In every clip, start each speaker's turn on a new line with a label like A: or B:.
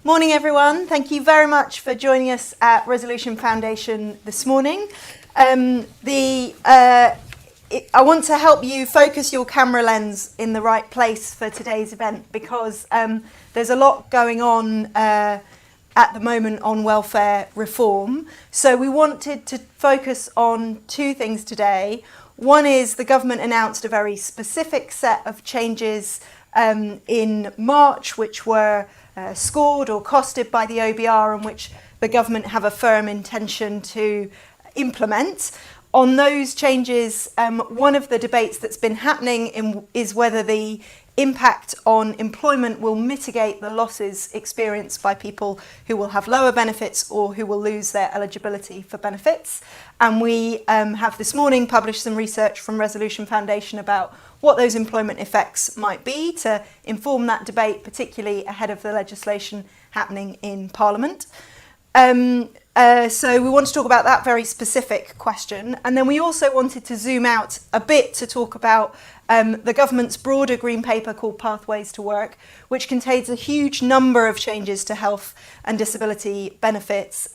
A: Morning, everyone. Thank you very much for joining us at Resolution Foundation this morning. I want to help you focus your camera lens in the right place for today's event because there's a lot going on at the moment on welfare reform. So we wanted to focus on two things today. One is the government announced a very specific set of changes in March, which were scored or costed by the OBR, and which the government have a firm intention to implement. On those changes, one of the debates that's been happening is whether the impact on employment will mitigate the losses experienced by people who will have lower benefits or who will lose their eligibility for benefits. And we have this morning published some research from Resolution Foundation about what those employment effects might be to inform that debate, particularly ahead of the legislation happening in Parliament. So we want to talk about that very specific question. And then we also wanted to zoom out a bit to talk about the government's broader green paper called Pathways to Work, which contains a huge number of changes to health and disability benefits,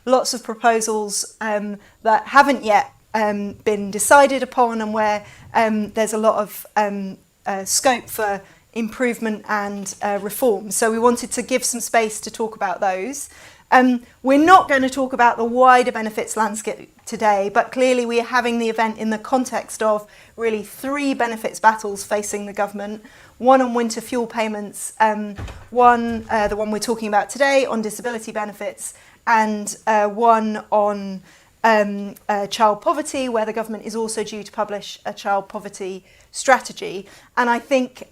A: lots of proposals that haven't yet been decided upon, and where there's a lot of scope for improvement and reform. So we wanted to give some space to talk about those. We're not going to talk about the wider benefits landscape today, but clearly we are having the event in the context of really three benefits battles facing the government. One on winter fuel payments, the one we're talking about today on disability benefits, and one on child poverty, where the government is also due to publish a child poverty strategy. And I think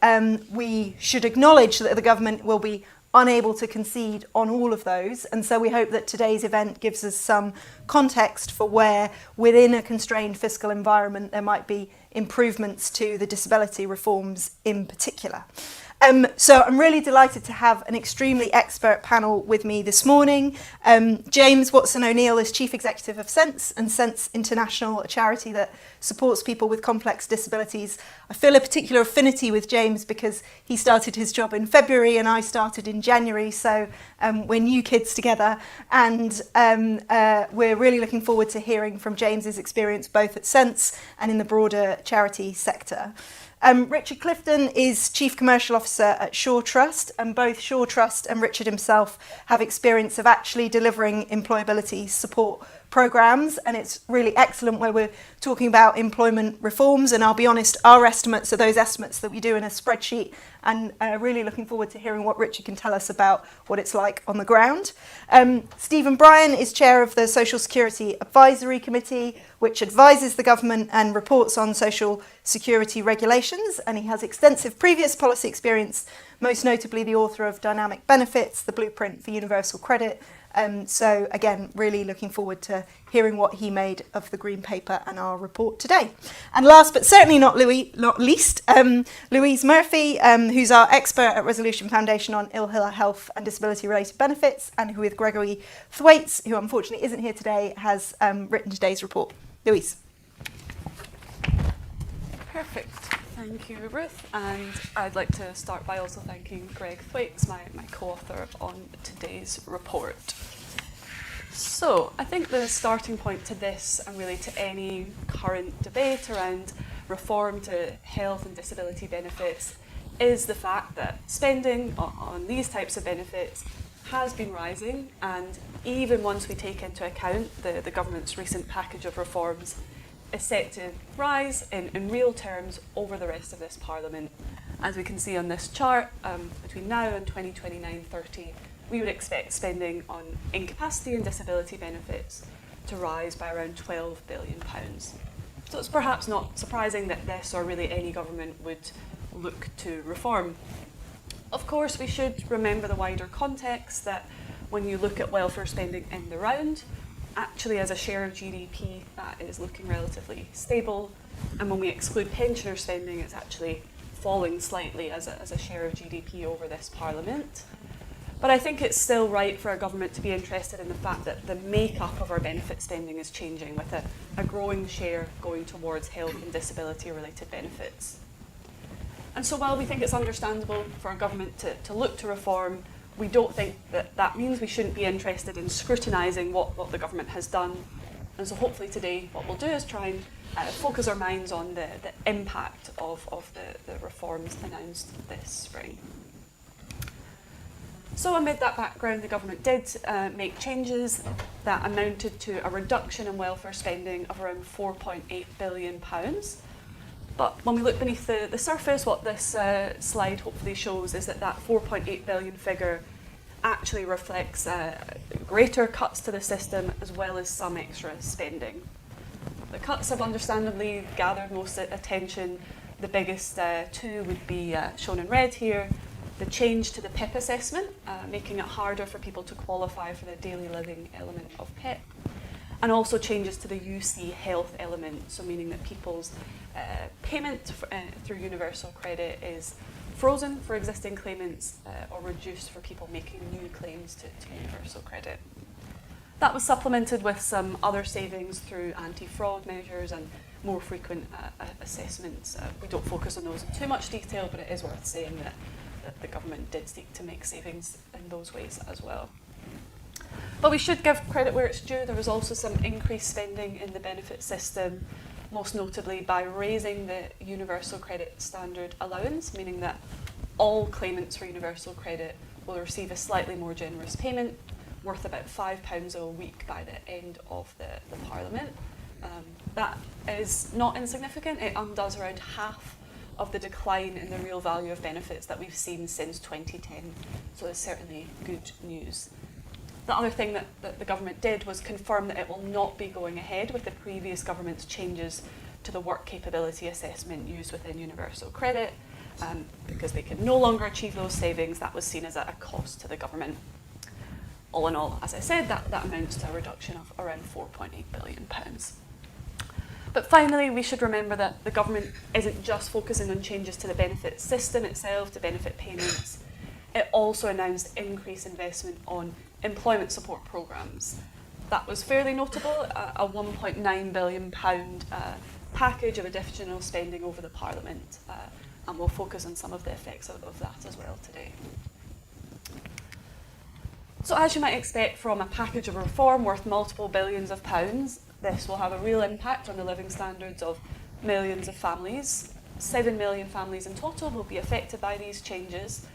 A: we should acknowledge that the government will be unable to concede on all of those, and so we hope that today's event gives us some context for where, within a constrained fiscal environment, there might be improvements to the disability reforms in particular. So I'm really delighted to have an extremely expert panel with me this morning. James Watson-O'Neill is Chief Executive of Sense and Sense International, a charity that supports people with complex disabilities. I feel a particular affinity with James because he started his job in February and I started in January, so we're new kids together, and we're really looking forward to hearing from James's experience both at Sense and in the broader charity sector. Richard Clifton is Chief Commercial Officer at Shaw Trust, and both Shaw Trust and Richard himself have experience of actually delivering employability support programmes, and it's really excellent where we're talking about employment reforms, and I'll be honest, our estimates are those estimates that we do in a spreadsheet, and really looking forward to hearing what Richard can tell us about what it's like on the ground. Stephen Bryan is Chair of the Social Security Advisory Committee, which advises the government and reports on social security regulations, and he has extensive previous policy experience, most notably the author of Dynamic Benefits, the Blueprint for Universal Credit. So again, really looking forward to hearing what he made of the Green Paper and our report today. And last but certainly not least, Louise Murphy, who's our expert at Resolution Foundation on ill health and disability related benefits, and who with Gregory Thwaites, who unfortunately isn't here today, has written today's report. Louise.
B: Perfect. Thank you, Ruth. And I'd like to start by also thanking Greg Thwaites, my co-author on today's report. So I think the starting point to this, and really to any current debate around reform to health and disability benefits, is the fact that spending on these types of benefits has been rising, and even once we take into account the government's recent package of reforms, is set to rise in real terms over the rest of this Parliament. As we can see on this chart, between now and 2029-30, we would expect spending on incapacity and disability benefits to rise by around £12 billion. So it's perhaps not surprising that this, or really any government, would look to reform. Of course, we should remember the wider context that when you look at welfare spending in the round, actually as a share of GDP, that is looking relatively stable, and when we exclude pensioner spending, it's actually falling slightly as a share of GDP over this Parliament. But I think it's still right for our government to be interested in the fact that the makeup of our benefit spending is changing, with a growing share going towards health and disability related benefits. And so while we think it's understandable for our government to look to reform, we don't think that that means we shouldn't be interested in scrutinising what the government has done. And so hopefully today what we'll do is try and focus our minds on the impact of the reforms announced this spring. So amid that background, the government did make changes that amounted to a reduction in welfare spending of around £4.8 billion. But when we look beneath the surface, what this slide hopefully shows is that 4.8 billion figure actually reflects greater cuts to the system as well as some extra spending. The cuts have understandably gathered most attention. The biggest two would be shown in red here. The change to the PIP assessment, making it harder for people to qualify for the daily living element of PIP. And also changes to the UC health element, so meaning that people's payment through universal credit is frozen for existing claimants or reduced for people making new claims to universal credit. That was supplemented with some other savings through anti-fraud measures and more frequent assessments. We don't focus on those in too much detail, but it is worth saying that the government did seek to make savings in those ways as well. But we should give credit where it's due. There was also some increased spending in the benefit system, most notably by raising the universal credit standard allowance, meaning that all claimants for universal credit will receive a slightly more generous payment, worth about £5 a week by the end of the Parliament. That is not insignificant. It undoes around half of the decline in the real value of benefits that we've seen since 2010. So it's certainly good news. The other thing that the government did was confirm that it will not be going ahead with the previous government's changes to the work capability assessment used within universal credit, because they can no longer achieve those savings. That was seen as a cost to the government. All in all, as I said, that amounts to a reduction of around £4.8 billion. But finally, we should remember that the government isn't just focusing on changes to the benefit system itself, to benefit payments. It also announced increased investment on employment support programmes. That was fairly notable, a £1.9 billion package of additional spending over the Parliament, and we'll focus on some of the effects of that as well today. So as you might expect from a package of reform worth multiple billions of pounds, this will have a real impact on the living standards of millions of families. 7 million families in total will be affected by these changes.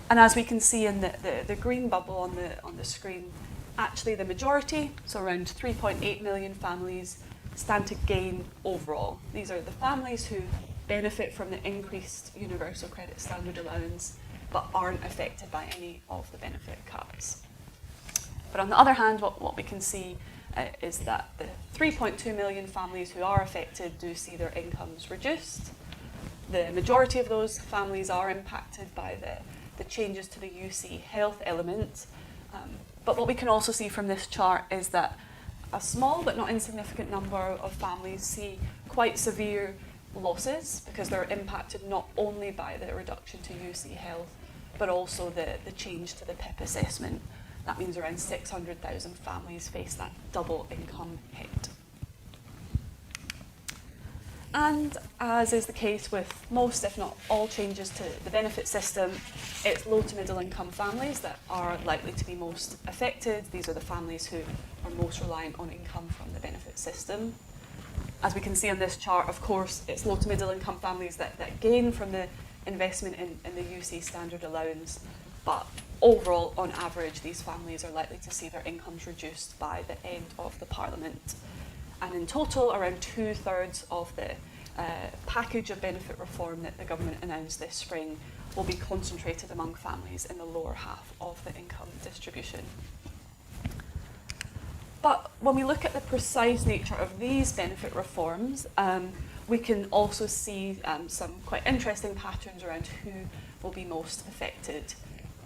B: And as we can see in the green bubble on the screen, actually the majority, so around 3.8 million families, stand to gain overall. These are the families who benefit from the increased universal credit standard allowance but aren't affected by any of the benefit cuts. But on the other hand, what we can see is that the 3.2 million families who are affected do see their incomes reduced. The majority of those families are impacted by the changes to the UC health element. But what we can also see from this chart is that a small but not insignificant number of families see quite severe losses because they're impacted not only by the reduction to UC health, but also the change to the PIP assessment. That means around 600,000 families face that double income hit. And as is the case with most, if not all, changes to the benefit system, it's low to middle income families that are likely to be most affected. These are the families who are most reliant on income from the benefit system. As we can see on this chart, of course, it's low to middle income families that gain from the investment in the UC standard allowance, but overall, on average, these families are likely to see their incomes reduced by the end of the Parliament. And in total, around 2/3 of the package of benefit reform that the government announced this spring will be concentrated among families in the lower half of the income distribution. But when we look at the precise nature of these benefit reforms, we can also see some quite interesting patterns around who will be most affected.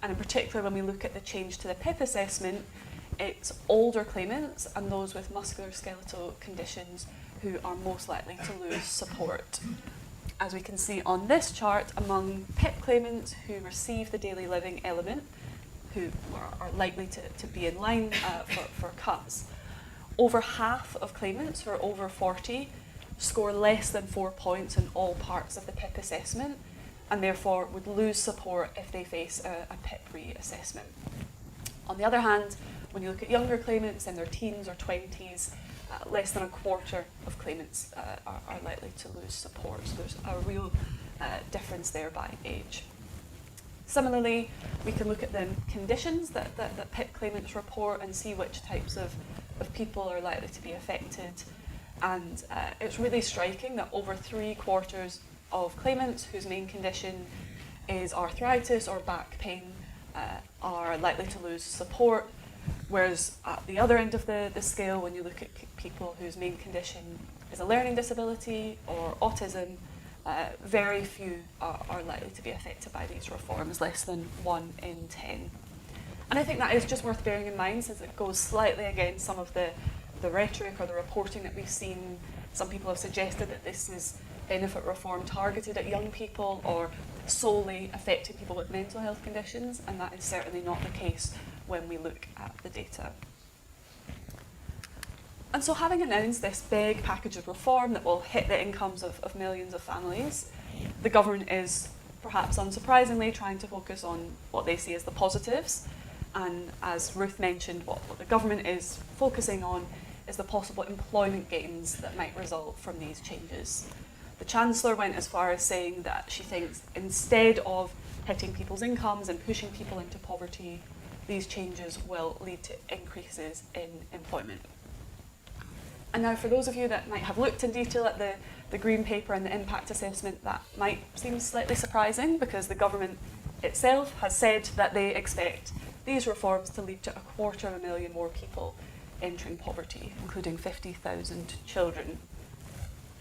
B: And in particular, when we look at the change to the PIP assessment, it's older claimants and those with musculoskeletal conditions who are most likely to lose support. As we can see on this chart, among PIP claimants who receive the daily living element, who are likely to be in line for cuts, over half of claimants who are over 40 score less than 4 points in all parts of the PIP assessment, and therefore would lose support if they face a PIP reassessment. On the other hand, when you look at younger claimants in their teens or 20s, less than a quarter of claimants are likely to lose support. So there's a real difference there by age. Similarly, we can look at the conditions that PIP claimants report and see which types of people are likely to be affected. And it's really striking that over 3/4 of claimants whose main condition is arthritis or back pain are likely to lose support, whereas at the other end of the scale, when you look at people whose main condition is a learning disability or autism, very few are likely to be affected by these reforms, less than 1 in 10. And I think that is just worth bearing in mind, since it goes slightly against some of the rhetoric or the reporting that we've seen. Some people have suggested that this is benefit reform targeted at young people or solely affecting people with mental health conditions, and that is certainly not the case when we look at the data. And so, having announced this big package of reform that will hit the incomes of millions of families, the government is, perhaps unsurprisingly, trying to focus on what they see as the positives. And as Ruth mentioned, what the government is focusing on is the possible employment gains that might result from these changes. The Chancellor went as far as saying that she thinks instead of hitting people's incomes and pushing people into poverty, these changes will lead to increases in employment. And now, for those of you that might have looked in detail at the Green Paper and the impact assessment, that might seem slightly surprising, because the government itself has said that they expect these reforms to lead to 250,000 more people entering poverty, including 50,000 children.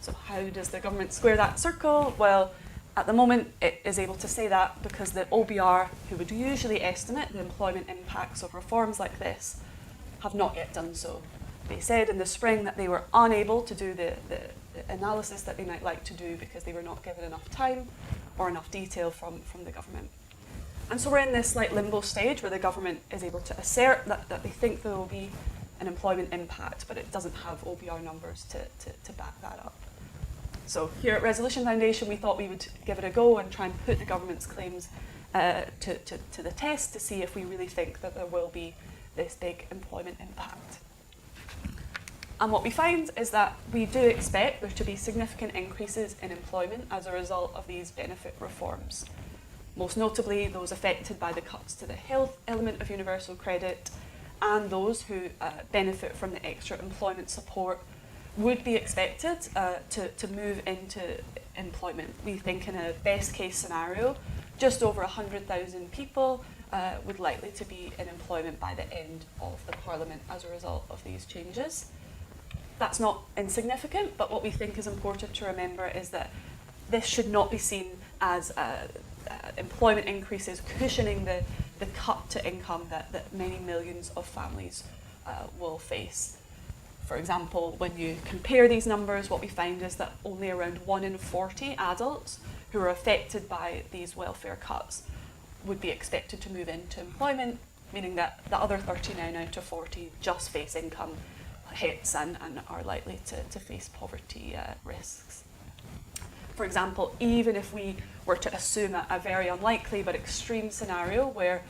B: So how does the government square that circle? Well, at the moment it is able to say that because the OBR, who would usually estimate the employment impacts of reforms like this, have not yet done so. They said in the spring that they were unable to do the analysis that they might like to do because they were not given enough time or enough detail from the government. And so we're in this slight limbo stage where the government is able to assert that they think there will be an employment impact, but it doesn't have OBR numbers to back that up. So here at Resolution Foundation, we thought we would give it a go and try and put the government's claims to the test to see if we really think that there will be this big employment impact. And what we find is that we do expect there to be significant increases in employment as a result of these benefit reforms. Most notably, those affected by the cuts to the health element of universal credit, and those who benefit from the extra employment support would be expected to move into employment. We think in a best case scenario, just over 100,000 people would likely to be in employment by the end of the Parliament as a result of these changes. That's not insignificant, but what we think is important to remember is that this should not be seen as employment increases cushioning the cut to income that many millions of families will face. For example, when you compare these numbers, what we find is that only around 1 in 40 adults who are affected by these welfare cuts would be expected to move into employment, meaning that the other 39 out of 40 just face income hits and are likely to face poverty risks. For example, even if we were to assume a very unlikely but extreme scenario where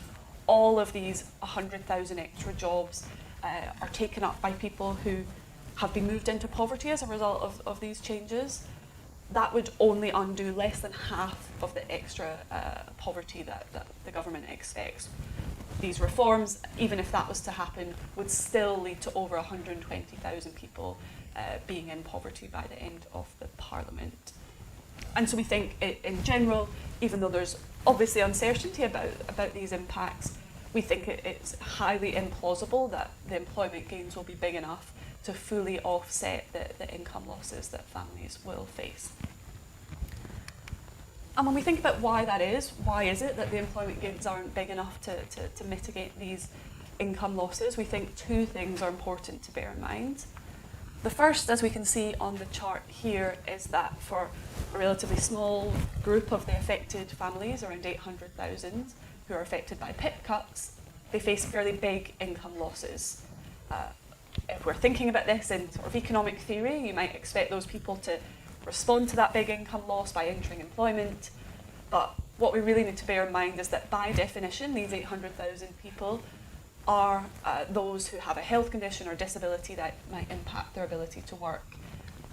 B: all of these 100,000 extra jobs are taken up by people who have been moved into poverty as a result of these changes, that would only undo less than half of the extra poverty that the government expects. These reforms, even if that was to happen, would still lead to over 120,000 people being in poverty by the end of the Parliament. And so we think, in general, even though there's obviously uncertainty about these impacts, we think it's highly implausible that the employment gains will be big enough to fully offset the income losses that families will face. And when we think about why that is, why is it that the employment gains aren't big enough to mitigate these income losses, we think two things are important to bear in mind. The first, as we can see on the chart here, is that for a relatively small group of the affected families, around 800,000, who are affected by PIP cuts, they face fairly big income losses. If we're thinking about this in sort of economic theory, you might expect those people to respond to that big income loss by entering employment. But what we really need to bear in mind is that by definition, these 800,000 people are those who have a health condition or disability that might impact their ability to work.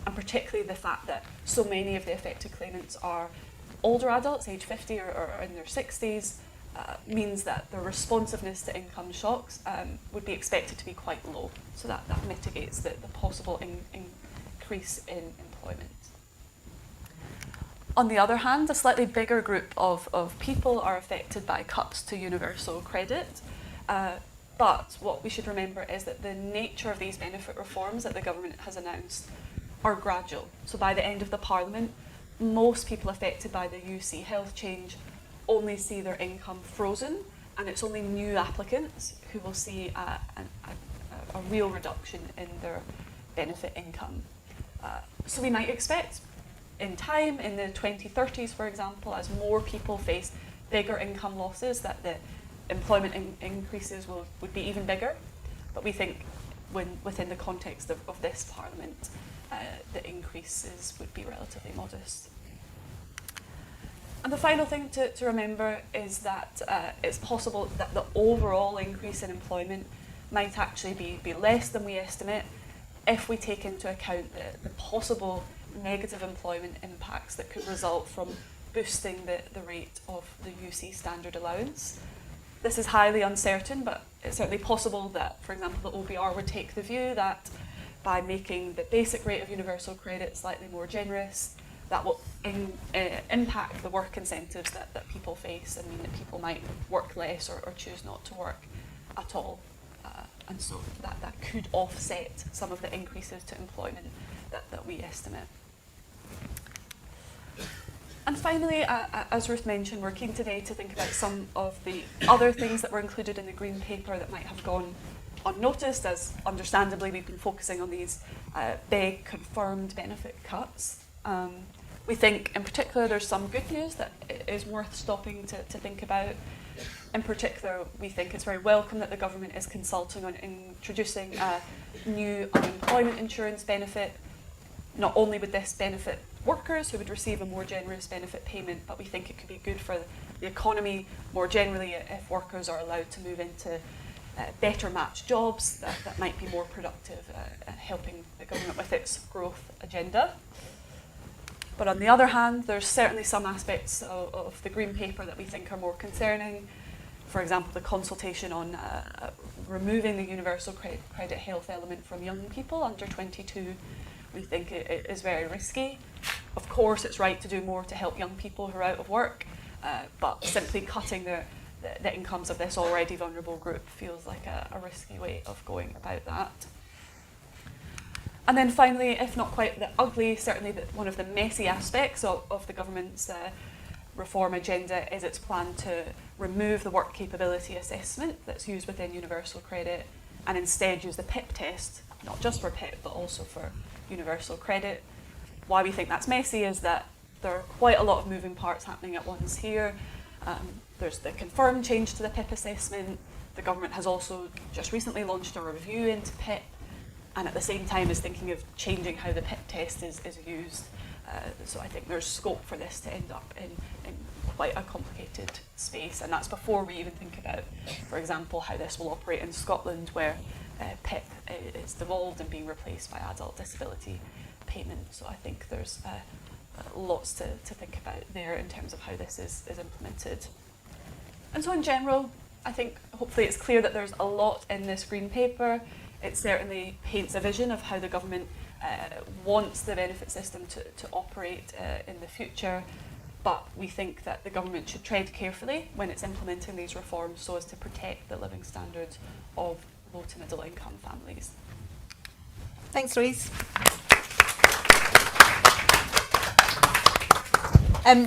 B: And particularly the fact that so many of the affected claimants are older adults, age 50 or in their 60s, means that their responsiveness to income shocks would be expected to be quite low. So that mitigates the possible increase in employment. On the other hand, a slightly bigger group of people are affected by cuts to universal credit. But what we should remember is that the nature of these benefit reforms that the government has announced are gradual. So by the end of the Parliament, most people affected by the UC health change only see their income frozen, and it's only new applicants who will see a real reduction in their benefit income. So we might expect in time, in the 2030s, for example, as more people face bigger income losses, that the employment increases would be even bigger. But we think within the context of this Parliament, the increases would be relatively modest. And the final thing to remember is that it's possible that the overall increase in employment might actually be less than we estimate if we take into account the possible negative employment impacts that could result from boosting the rate of the UC standard allowance. This is highly uncertain, but it's certainly possible that, for example, the OBR would take the view that by making the basic rate of universal credit slightly more generous, that will impact the work incentives that people face and mean that people might work less or choose not to work at all. And so that could offset some of the increases to employment that we estimate. And finally, as Ruth mentioned, we're keen today to think about some of the other things that were included in the Green Paper that might have gone unnoticed, as understandably we've been focusing on these big confirmed benefit cuts. We think in particular there's some good news that is worth stopping to think about. In particular, we think it's very welcome that the government is consulting on introducing a new unemployment insurance benefit. Not only would this benefit workers who would receive a more generous benefit payment, but we think it could be good for the economy more generally if workers are allowed to move into better matched jobs that might be more productive, helping the government with its growth agenda. But on the other hand, there's certainly some aspects of the Green Paper that we think are more concerning. For example, the consultation on removing the universal credit health element from young people under 22, we think it is very risky. Of course, it's right to do more to help young people who are out of work, but simply cutting the incomes of this already vulnerable group feels like a risky way of going about that. And then finally, if not quite the ugly, certainly one of the messy aspects of the government's reform agenda is its plan to remove the work capability assessment that's used within universal credit and instead use the PIP test, not just for PIP but also for universal credit. Why we think that's messy is that there are quite a lot of moving parts happening at once here. There's the confirmed change to the PIP assessment. The government has also just recently launched a review into PIP, and at the same time is thinking of changing how the PIP test is used. So I think there's scope for this to end up in quite a complicated space, and that's before we even think about, for example, how this will operate in Scotland, where PIP is devolved and being replaced by adult disability payment. So I think there's lots to think about there in terms of how this is implemented. And so in general, I think hopefully it's clear that there's a lot in this Green Paper. It certainly paints a vision of how the government wants the benefit system to operate in the future, but we think that the government should tread carefully when it's implementing these reforms so as to protect the living standards of low to middle income families.
A: Thanks, Louise.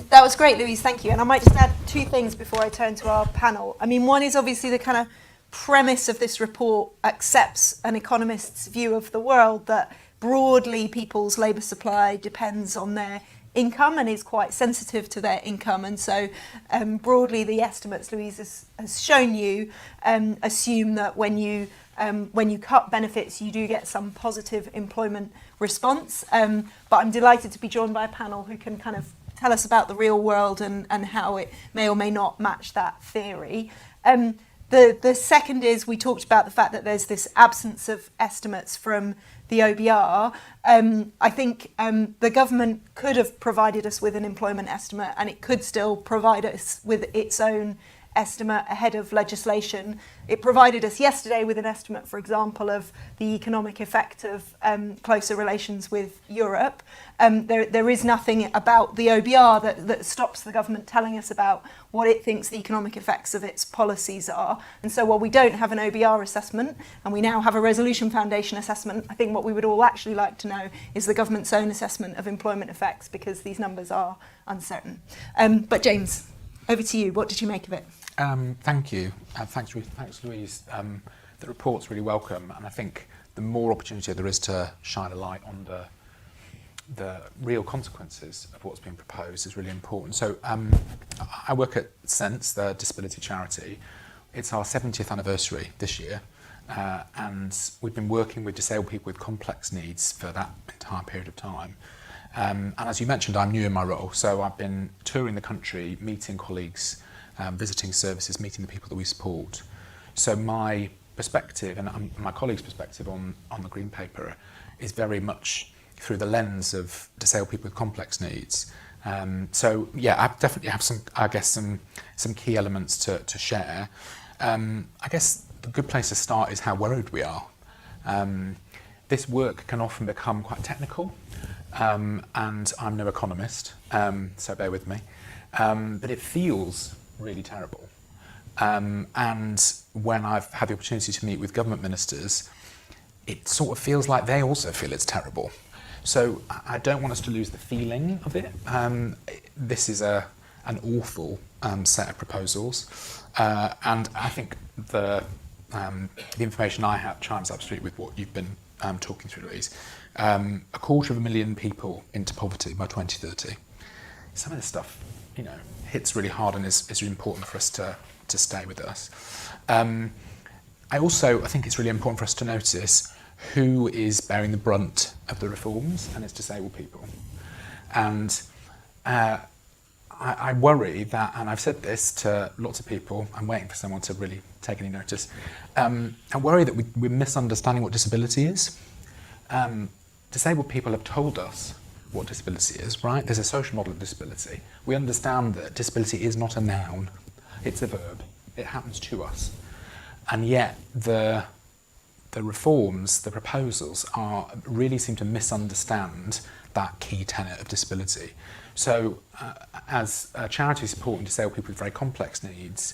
A: That was great, Louise, thank you. And I might just add two things before I turn to our panel. I mean, one is obviously the kind of premise of this report accepts an economist's view of the world that broadly people's labour supply depends on their income and is quite sensitive to their income. And so broadly the estimates Louise has shown you assume that when you cut benefits, you do get some positive employment response. But I'm delighted to be joined by a panel who can kind of tell us about the real world and how it may or may not match that theory. The second is, we talked about the fact that there's this absence of estimates from the OBR. I think the government could have provided us with an employment estimate, and it could still provide us with its own estimate ahead of legislation. It provided us yesterday with an estimate, for example, of the economic effect of closer relations with Europe. There is nothing about the OBR that stops the government telling us about what it thinks the economic effects of its policies are. And so while we don't have an OBR assessment, and we now have a Resolution Foundation assessment, I think what we would all actually like to know is the government's own assessment of employment effects, because these numbers are uncertain. But James, over to you. What did you make of it?
C: Thank you. Thanks, Louise. The report's really welcome, and I think the more opportunity there is to shine a light on the real consequences of what's being proposed is really important. So I work at Sense, the disability charity. It's our 70th anniversary this year, and we've been working with disabled people with complex needs for that entire period of time. And as you mentioned, I'm new in my role, so I've been touring the country, meeting colleagues, visiting services, meeting the people that we support. So my perspective and my colleagues' perspective on the Green Paper is very much through the lens of disabled people with complex needs. So yeah, I definitely have some key elements to share. I guess the good place to start is how worried we are. This work can often become quite technical, and I'm no economist, so bear with me. But it feels really terrible. And when I've had the opportunity to meet with government ministers, it sort of feels like they also feel it's terrible. So I don't want us to lose the feeling of it. This is an awful set of proposals, and I think the information I have chimes up straight with what you've been talking through, Louise. 250,000 people into poverty by 2030. Some of this stuff, hits really hard and is really important for us to stay with us. I think it's really important for us to notice who is bearing the brunt of the reforms, and it's disabled people. And I worry that, and I've said this to lots of people, I'm waiting for someone to really take any notice, I worry that we're misunderstanding what disability is. Disabled people have told us what disability is, right? There's a social model of disability. We understand that disability is not a noun, it's a verb. It happens to us. And yet the reforms, the proposals really seem to misunderstand that key tenet of disability. So as a charity supporting disabled people with very complex needs,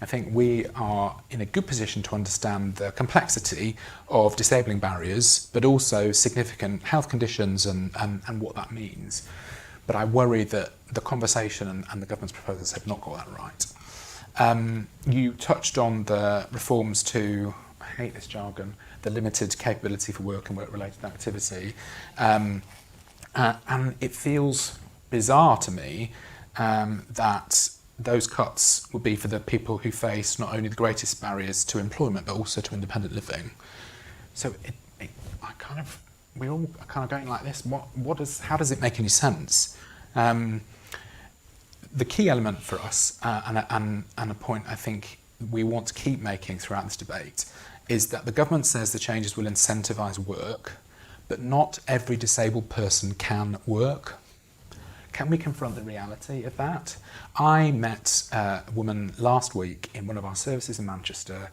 C: I think we are in a good position to understand the complexity of disabling barriers, but also significant health conditions and what that means. But I worry that the conversation and the government's proposals have not got that right. You touched on the reforms to, I hate this jargon, the limited capability for work and work-related activity. And it feels bizarre to me that those cuts will be for the people who face not only the greatest barriers to employment, but also to independent living. So we're all kind of going like this. How does it make any sense? The key element for us, and a point I think we want to keep making throughout this debate, is that the government says the changes will incentivise work, but not every disabled person can work. Can we confront the reality of that? I met a woman last week in one of our services in Manchester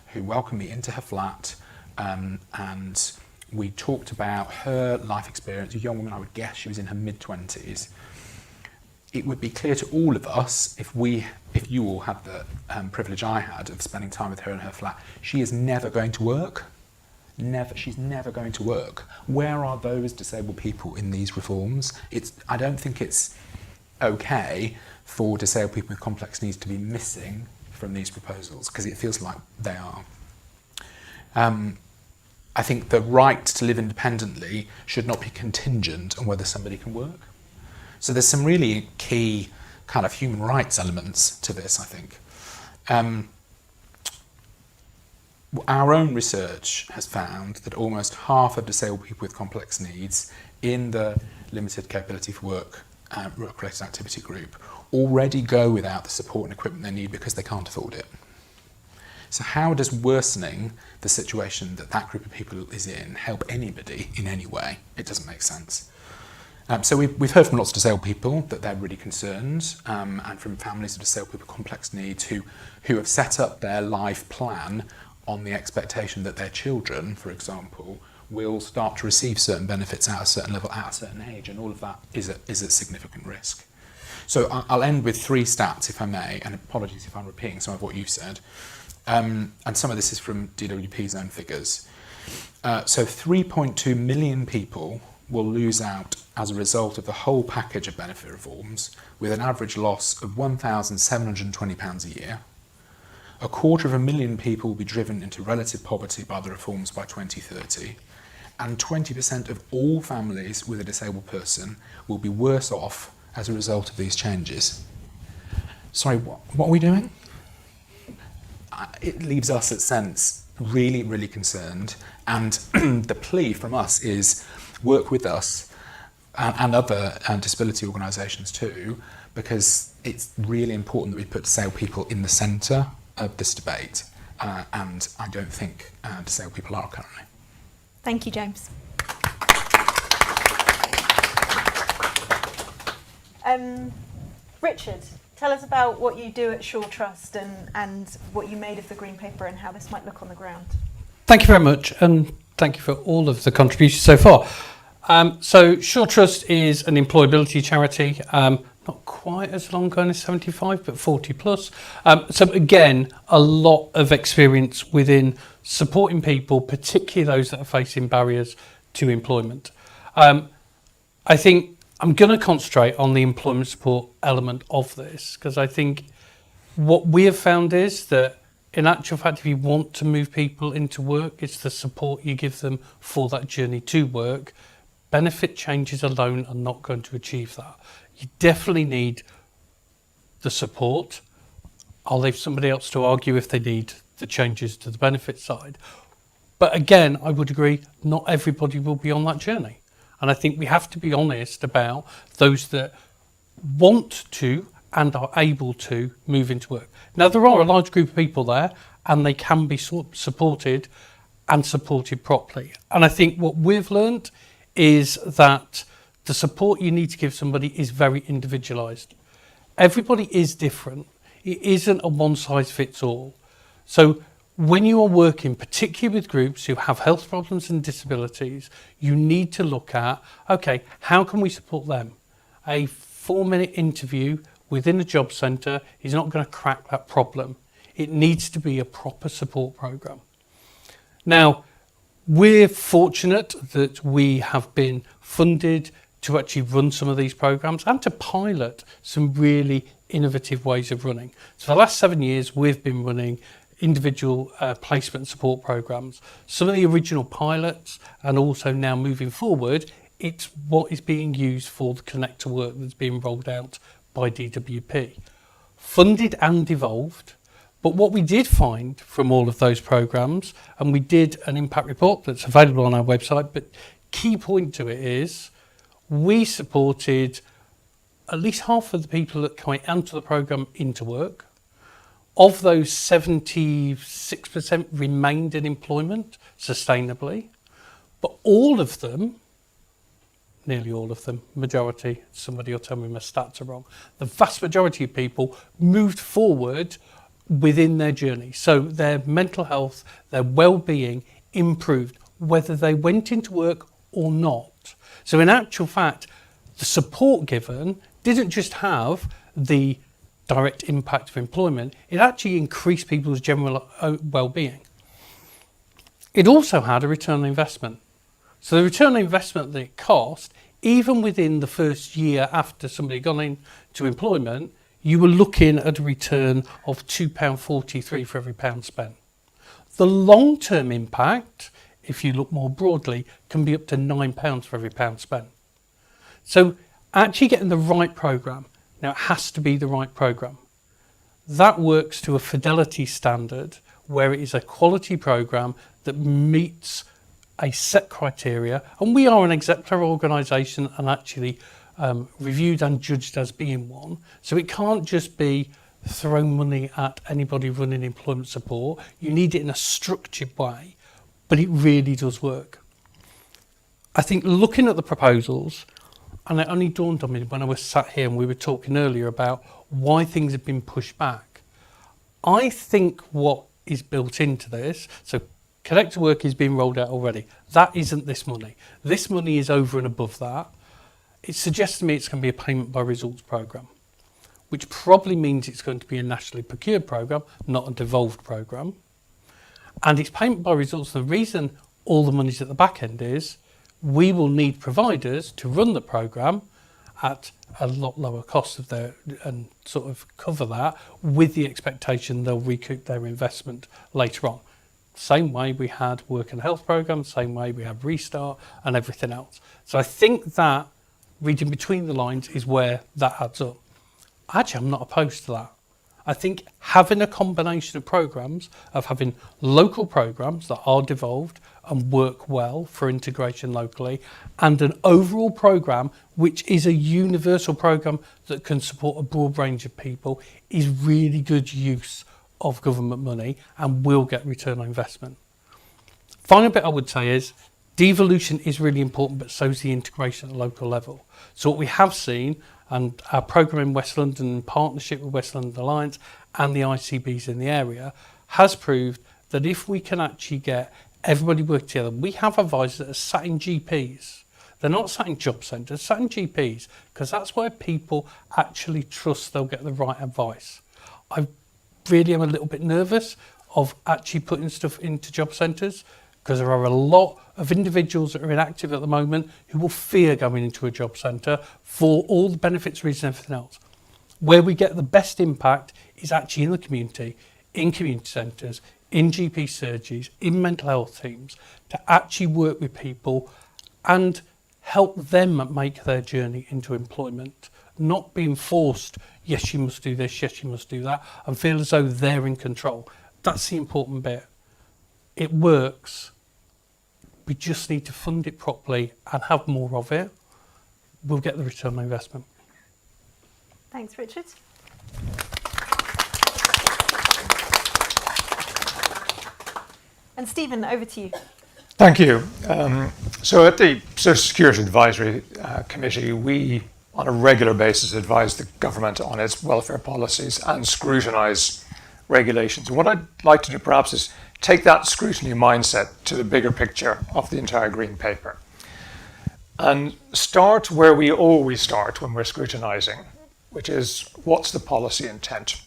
C: who welcomed me into her flat, and we talked about her life experience. A young woman, I would guess she was in her mid-20s. It would be clear to all of us, if you all had the privilege I had of spending time with her in her flat, she is never going to work. She's never going to work. Where are those disabled people in these reforms? I don't think it's okay for disabled people with complex needs to be missing from these proposals, because it feels like they are. I think the right to live independently should not be contingent on whether somebody can work. So there's some really key kind of human rights elements to this, I think. Our own research has found that almost half of disabled people with complex needs in the limited capability for work work-related activity group already go without the support and equipment they need because they can't afford it. So how does worsening the situation that that group of people is in help anybody in any way? It doesn't make sense. So we've heard from lots of disabled people that they're really concerned, and from families of disabled people with complex needs who have set up their life plan on the expectation that their children, for example, will start to receive certain benefits at a certain level at a certain age, and all of that is at significant risk. So I'll end with 3 stats, if I may, and apologies if I'm repeating some of what you've said. And some of this is from DWP's own figures. So 3.2 million people will lose out as a result of the whole package of benefit reforms, with an average loss of £1,720 a year. 250,000 people will be driven into relative poverty by the reforms by 2030, and 20% of all families with a disabled person will be worse off as a result of these changes. Sorry, what are we doing? It leaves us at Sense really, really concerned, and the plea from us is work with us and other disability organisations too, because it's really important that we put disabled people in the centre of this debate, and I don't think disabled people are currently.
A: Thank you, James. Richard, tell us about what you do at Shaw Trust and what you made of the Green Paper and how this might look on the ground.
D: Thank you very much, and thank you for all of the contributions so far. So Shaw Trust is an employability charity, not quite as long going as 75, but 40 plus. So again, a lot of experience within supporting people, particularly those that are facing barriers to employment. I think I'm going to concentrate on the employment support element of this, because I think what we have found is that in actual fact, if you want to move people into work, it's the support you give them for that journey to work. Benefit changes alone are not going to achieve that. You definitely need the support. I'll leave somebody else to argue if they need the changes to the benefit side. But again, I would agree, not everybody will be on that journey. And I think we have to be honest about those that want to and are able to move into work. Now, there are a large group of people there, and they can be supported and supported properly. And I think what we've learned is that the support you need to give somebody is very individualised. Everybody is different. It isn't a one-size-fits-all. So when you are working, particularly with groups who have health problems and disabilities, you need to look at, okay, how can we support them? A 4-minute interview within a job centre is not going to crack that problem. It needs to be a proper support programme. Now, we're fortunate that we have been funded to actually run some of these programmes and to pilot some really innovative ways of running. So for the last 7 years, we've been running individual placement support programmes. Some of the original pilots, and also now moving forward, it's what is being used for the Connect to Work that's being rolled out by DWP. Funded and evolved. But what we did find from all of those programmes, and we did an impact report that's available on our website, but key point to it is we supported at least half of the people that came into the programme into work. Of those, 76% remained in employment sustainably, but all of them, nearly all of them, majority, somebody will tell me my stats are wrong, the vast majority of people moved forward within their journey. So their mental health, their well-being improved, whether they went into work or not. So in actual fact, the support given didn't just have the direct impact of employment, it actually increased people's general well-being. It also had a return on investment. So the return on investment that it cost, even within the first year after somebody got into employment, you were looking at a return of £2.43 for every pound spent. The long-term impact, if you look more broadly, can be up to £9 for every pound spent. So actually getting the right programme, now it has to be the right programme. That works to a fidelity standard where it is a quality programme that meets a set criteria, and we are an exemplar organisation, and actually reviewed and judged as being one. So it can't just be throw money at anybody running employment support. You need it in a structured way, but it really does work. I think looking at the proposals, and it only dawned on me when I was sat here and we were talking earlier about why things have been pushed back. I think what is built into this, so Connect to Work is being rolled out already. That isn't this money. This money is over and above that. It suggests to me it's going to be a payment by results programme, which probably means it's going to be a nationally procured programme, not a devolved programme. And it's payment by results. The reason all the money's at the back end is we will need providers to run the programme at a lot lower cost of their, and sort of cover that with the expectation they'll recoup their investment later on. Same way we had work and health programmes, same way we have Restart and everything else. So I think that reading between the lines is where that adds up. Actually, I'm not opposed to that. I think having a combination of programmes, of having local programmes that are devolved and work well for integration locally, and an overall programme which is a universal programme that can support a broad range of people is really good use of government money and will get return on investment. Final bit I would say is devolution is really important, but so is the integration at a local level. So what we have seen, and our programme in West London in partnership with West London Alliance and the ICBs in the area, has proved that if we can actually get everybody working together, we have advisors that are sat in GPs. They're not sat in job centres, sat in GPs, because that's where people actually trust they'll get the right advice. I really am a little bit nervous of actually putting stuff into job centres, because there are a lot of individuals that are inactive at the moment who will fear going into a job centre for all the benefits, reasons, and everything else. Where we get the best impact is actually in the community, in community centres, in GP surgeries, in mental health teams, to actually work with people and help them make their journey into employment, not being forced, yes, you must do this, yes, you must do that, and feel as though they're in control. That's the important bit. It works. We just need to fund it properly and have more of it. We'll get the return on investment.
A: Thanks, Richard. And Stephen, over to you.
E: Thank you. So at the Social Security Advisory Committee, we on a regular basis advise the government on its welfare policies and scrutinise regulations. What I'd like to do perhaps is take that scrutiny mindset to the bigger picture of the entire Green Paper and start where we always start when we're scrutinising, which is what's the policy intent?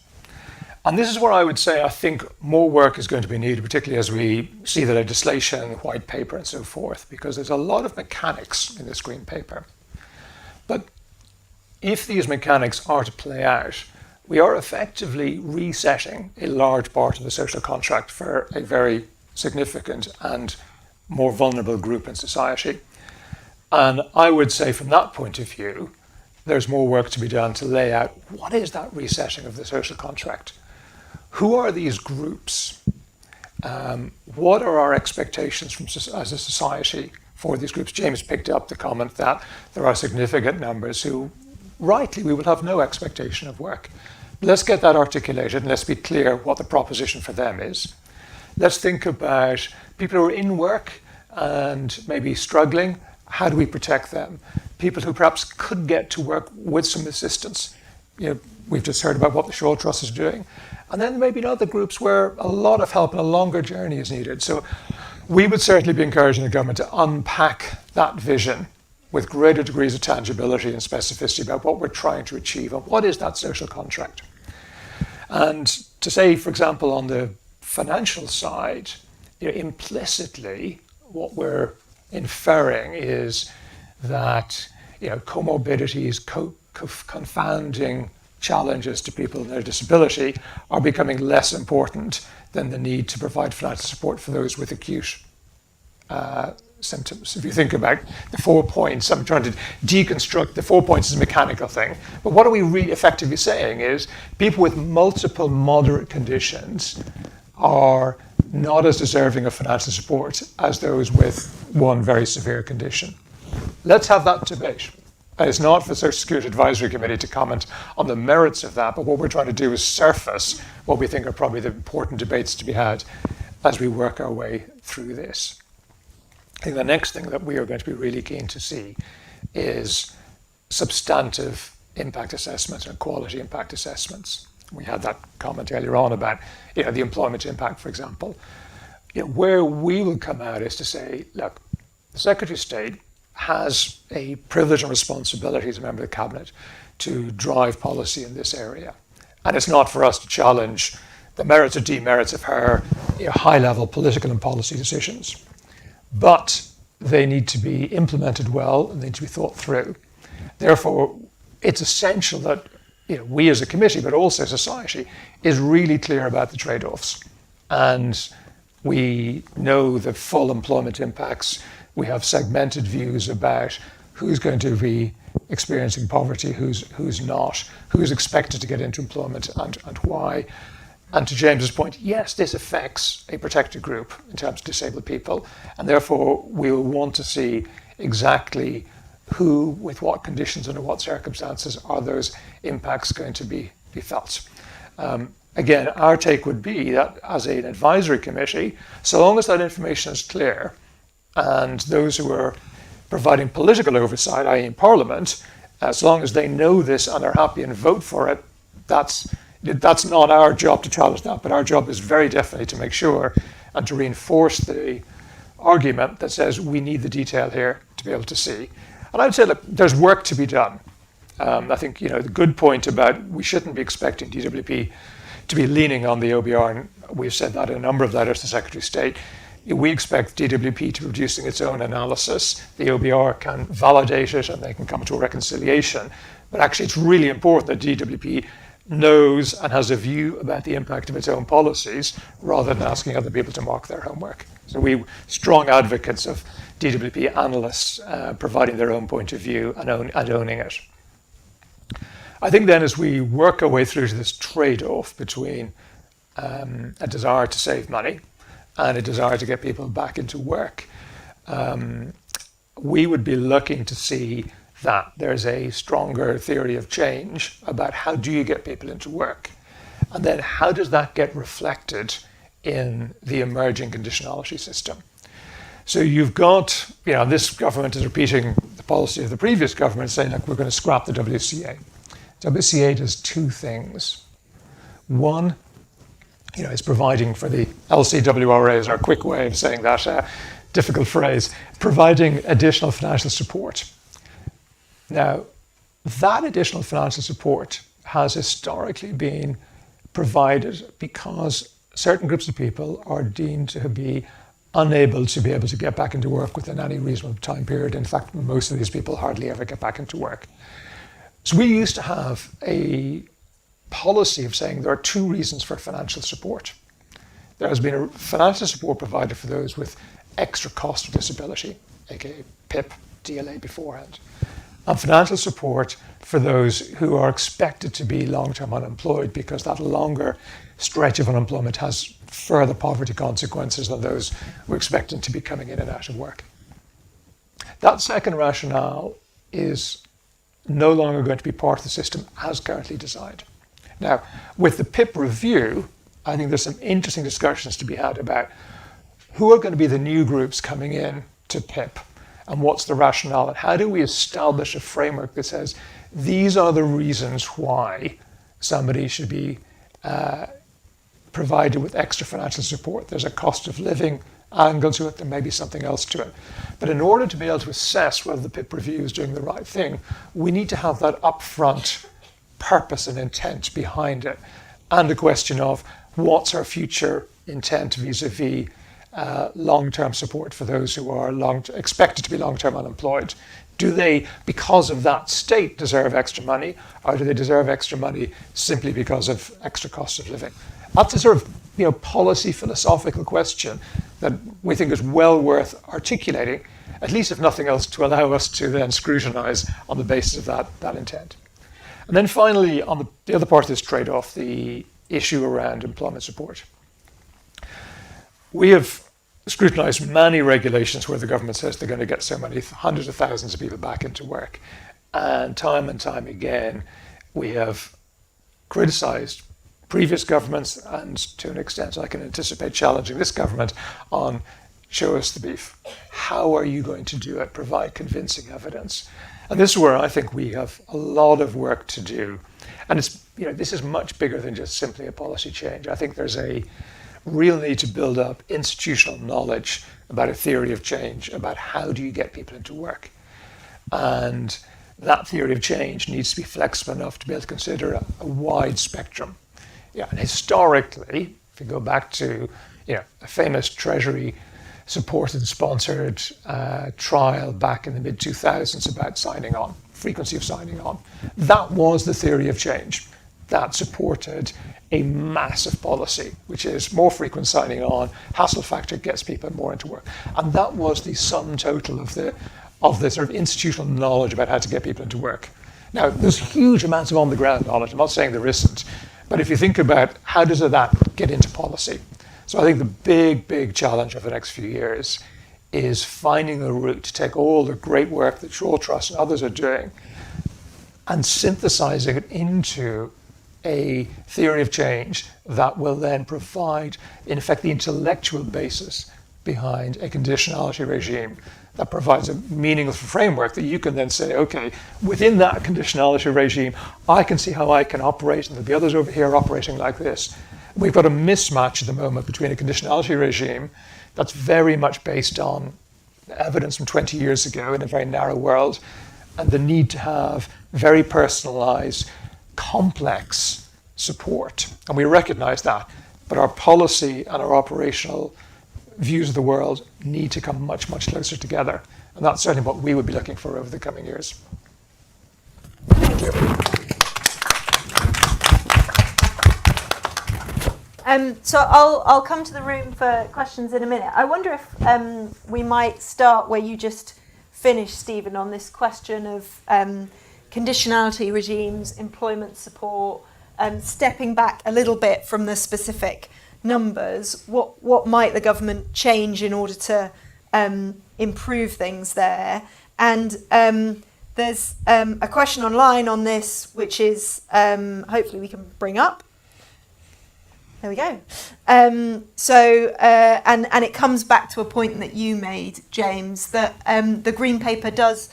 E: And this is where I would say I think more work is going to be needed, particularly as we see the legislation, white paper and so forth, because there's a lot of mechanics in this Green Paper. But if these mechanics are to play out, we are effectively resetting a large part of the social contract for a very significant and more vulnerable group in society. And I would say from that point of view, there's more work to be done to lay out what is that resetting of the social contract? Who are these groups? What are our expectations from as a society for these groups? James picked up the comment that there are significant numbers who, rightly, we will have no expectation of work. Let's get that articulated and let's be clear what the proposition for them is. Let's think about people who are in work and maybe struggling. How do we protect them? People who perhaps could get to work with some assistance. You know, we've just heard about what the Shaw Trust is doing. And then maybe in other groups where a lot of help and a longer journey is needed. So we would certainly be encouraging the government to unpack that vision with greater degrees of tangibility and specificity about what we're trying to achieve and what is that social contract. And to say, for example, on the financial side, you know, implicitly what we're inferring is that, you know, comorbidities, confounding challenges to people and their disability are becoming less important than the need to provide financial support for those with acute symptoms. If you think about the 4 points, I'm trying to deconstruct the 4 points as a mechanical thing, but what are we really effectively saying is people with multiple moderate conditions are not as deserving of financial support as those with one very severe condition. Let's have that debate. And it's not for the Social Security Advisory Committee to comment on the merits of that, but what we're trying to do is surface what we think are probably the important debates to be had as we work our way through this. I think the next thing that we are going to be really keen to see is substantive impact assessments and quality impact assessments. We had that comment earlier on about the employment impact, for example. Where we will come out is to say, look, the Secretary of State has a privilege and responsibility as a member of the Cabinet to drive policy in this area. And it's not for us to challenge the merits or demerits of her high-level political and policy decisions. But they need to be implemented well and they need to be thought through. Therefore, it's essential that we as a committee, but also society, is really clear about the trade-offs. And we know the full employment impacts. We have segmented views about who's going to be experiencing poverty, who's not, who's expected to get into employment and why. And to James's point, yes, this affects a protected group in terms of disabled people, and therefore we'll want to see exactly who, with what conditions, under what circumstances are those impacts going to be felt. Again, our take would be that as an advisory committee, so long as that information is clear, and those who are providing political oversight, i.e. in Parliament, as long as they know this and are happy and vote for it, that's not our job to challenge that, but our job is very definitely to make sure and to reinforce the argument that says we need the detail here to be able to see. And I would say, look, there's work to be done. I think, the good point about we shouldn't be expecting DWP to be leaning on the OBR, and we've said that in a number of letters to the Secretary of State. We expect DWP to be producing its own analysis. The OBR can validate it and they can come to a reconciliation. But actually, it's really important that DWP knows and has a view about the impact of its own policies rather than asking other people to mark their homework. So we're strong advocates of DWP analysts providing their own point of view and owning it. I think then as we work our way through to this trade-off between a desire to save money and a desire to get people back into work, we would be looking to see that there's a stronger theory of change about how do you get people into work, and then how does that get reflected in the emerging conditionality system. So you've got, this government is repeating the policy of the previous government, saying, look, we're going to scrap the WCA. WCA does two things. One, is providing for the LCWRA is our quick way of saying that difficult phrase, providing additional financial support. Now, that additional financial support has historically been provided because certain groups of people are deemed to be unable to be able to get back into work within any reasonable time period. In fact, most of these people hardly ever get back into work. So we used to have a policy of saying there are two reasons for financial support. There has been a financial support provided for those with extra cost of disability, aka PIP, DLA beforehand, and financial support for those who are expected to be long-term unemployed because that longer stretch of unemployment has further poverty consequences than those who are expecting to be coming in and out of work. That second rationale is no longer going to be part of the system as currently designed. Now, with the PIP review, I think there's some interesting discussions to be had about who are going to be the new groups coming in to PIP and what's the rationale and how do we establish a framework that says these are the reasons why somebody should be provided with extra financial support. There's a cost of living angle to it, there may be something else to it. But in order to be able to assess whether the PIP review is doing the right thing, we need to have that upfront purpose and intent behind it, and the question of what's our future intent vis-a-vis long-term support for those who are expected to be long-term unemployed. Do they, because of that state, deserve extra money, or do they deserve extra money simply because of extra cost of living? That's a sort of policy philosophical question that we think is well worth articulating, at least if nothing else, to allow us to then scrutinise on the basis of that intent. And then finally, on the other part of this trade-off, the issue around employment support. We have scrutinised many regulations where the government says they're going to get so many hundreds of thousands of people back into work. And time again, we have criticised previous governments, and to an extent I can anticipate challenging this government on show us the beef. How are you going to do it? Provide convincing evidence. And this is where I think we have a lot of work to do. And it's, this is much bigger than just simply a policy change. I think there's a real need to build up institutional knowledge about a theory of change, about how do you get people into work. And that theory of change needs to be flexible enough to be able to consider a wide spectrum. Yeah, and historically, if you go back to a famous Treasury supported and sponsored trial back in the mid-2000s about signing on, frequency of signing on, that was the theory of change. That supported a massive policy, which is more frequent signing on, hassle factor gets people more into work. And that was the sum total of the sort of institutional knowledge about how to get people into work. Now, there's huge amounts of on-the-ground knowledge. I'm not saying there isn't. But if you think about how does that get into policy? So I think the big challenge of the next few years is finding a route to take all the great work that Shaw Trust and others are doing and synthesizing it into a theory of change that will then provide, in effect, the intellectual basis behind a conditionality regime that provides a meaningful framework that you can then say, okay, within that conditionality regime, I can see how I can operate, and there'll be others over here operating like this. We've got a mismatch at the moment between a conditionality regime that's very much based on evidence from 20 years ago in a very narrow world, and the need to have very personalized, complex support. And we recognize that, but our policy and our operational views of the world need to come much closer together. And that's certainly what we would be looking for over the coming years. Thank you.
A: So I'll come to the room for questions in a minute. I wonder if we might start where you just finished, Stephen, on this question of conditionality regimes, employment support, stepping back a little bit from the specific numbers. What might the government change in order to improve things there? And there's a question online on this, which is hopefully we can bring up. There we go. And it comes back to a point that you made, James, that the Green Paper does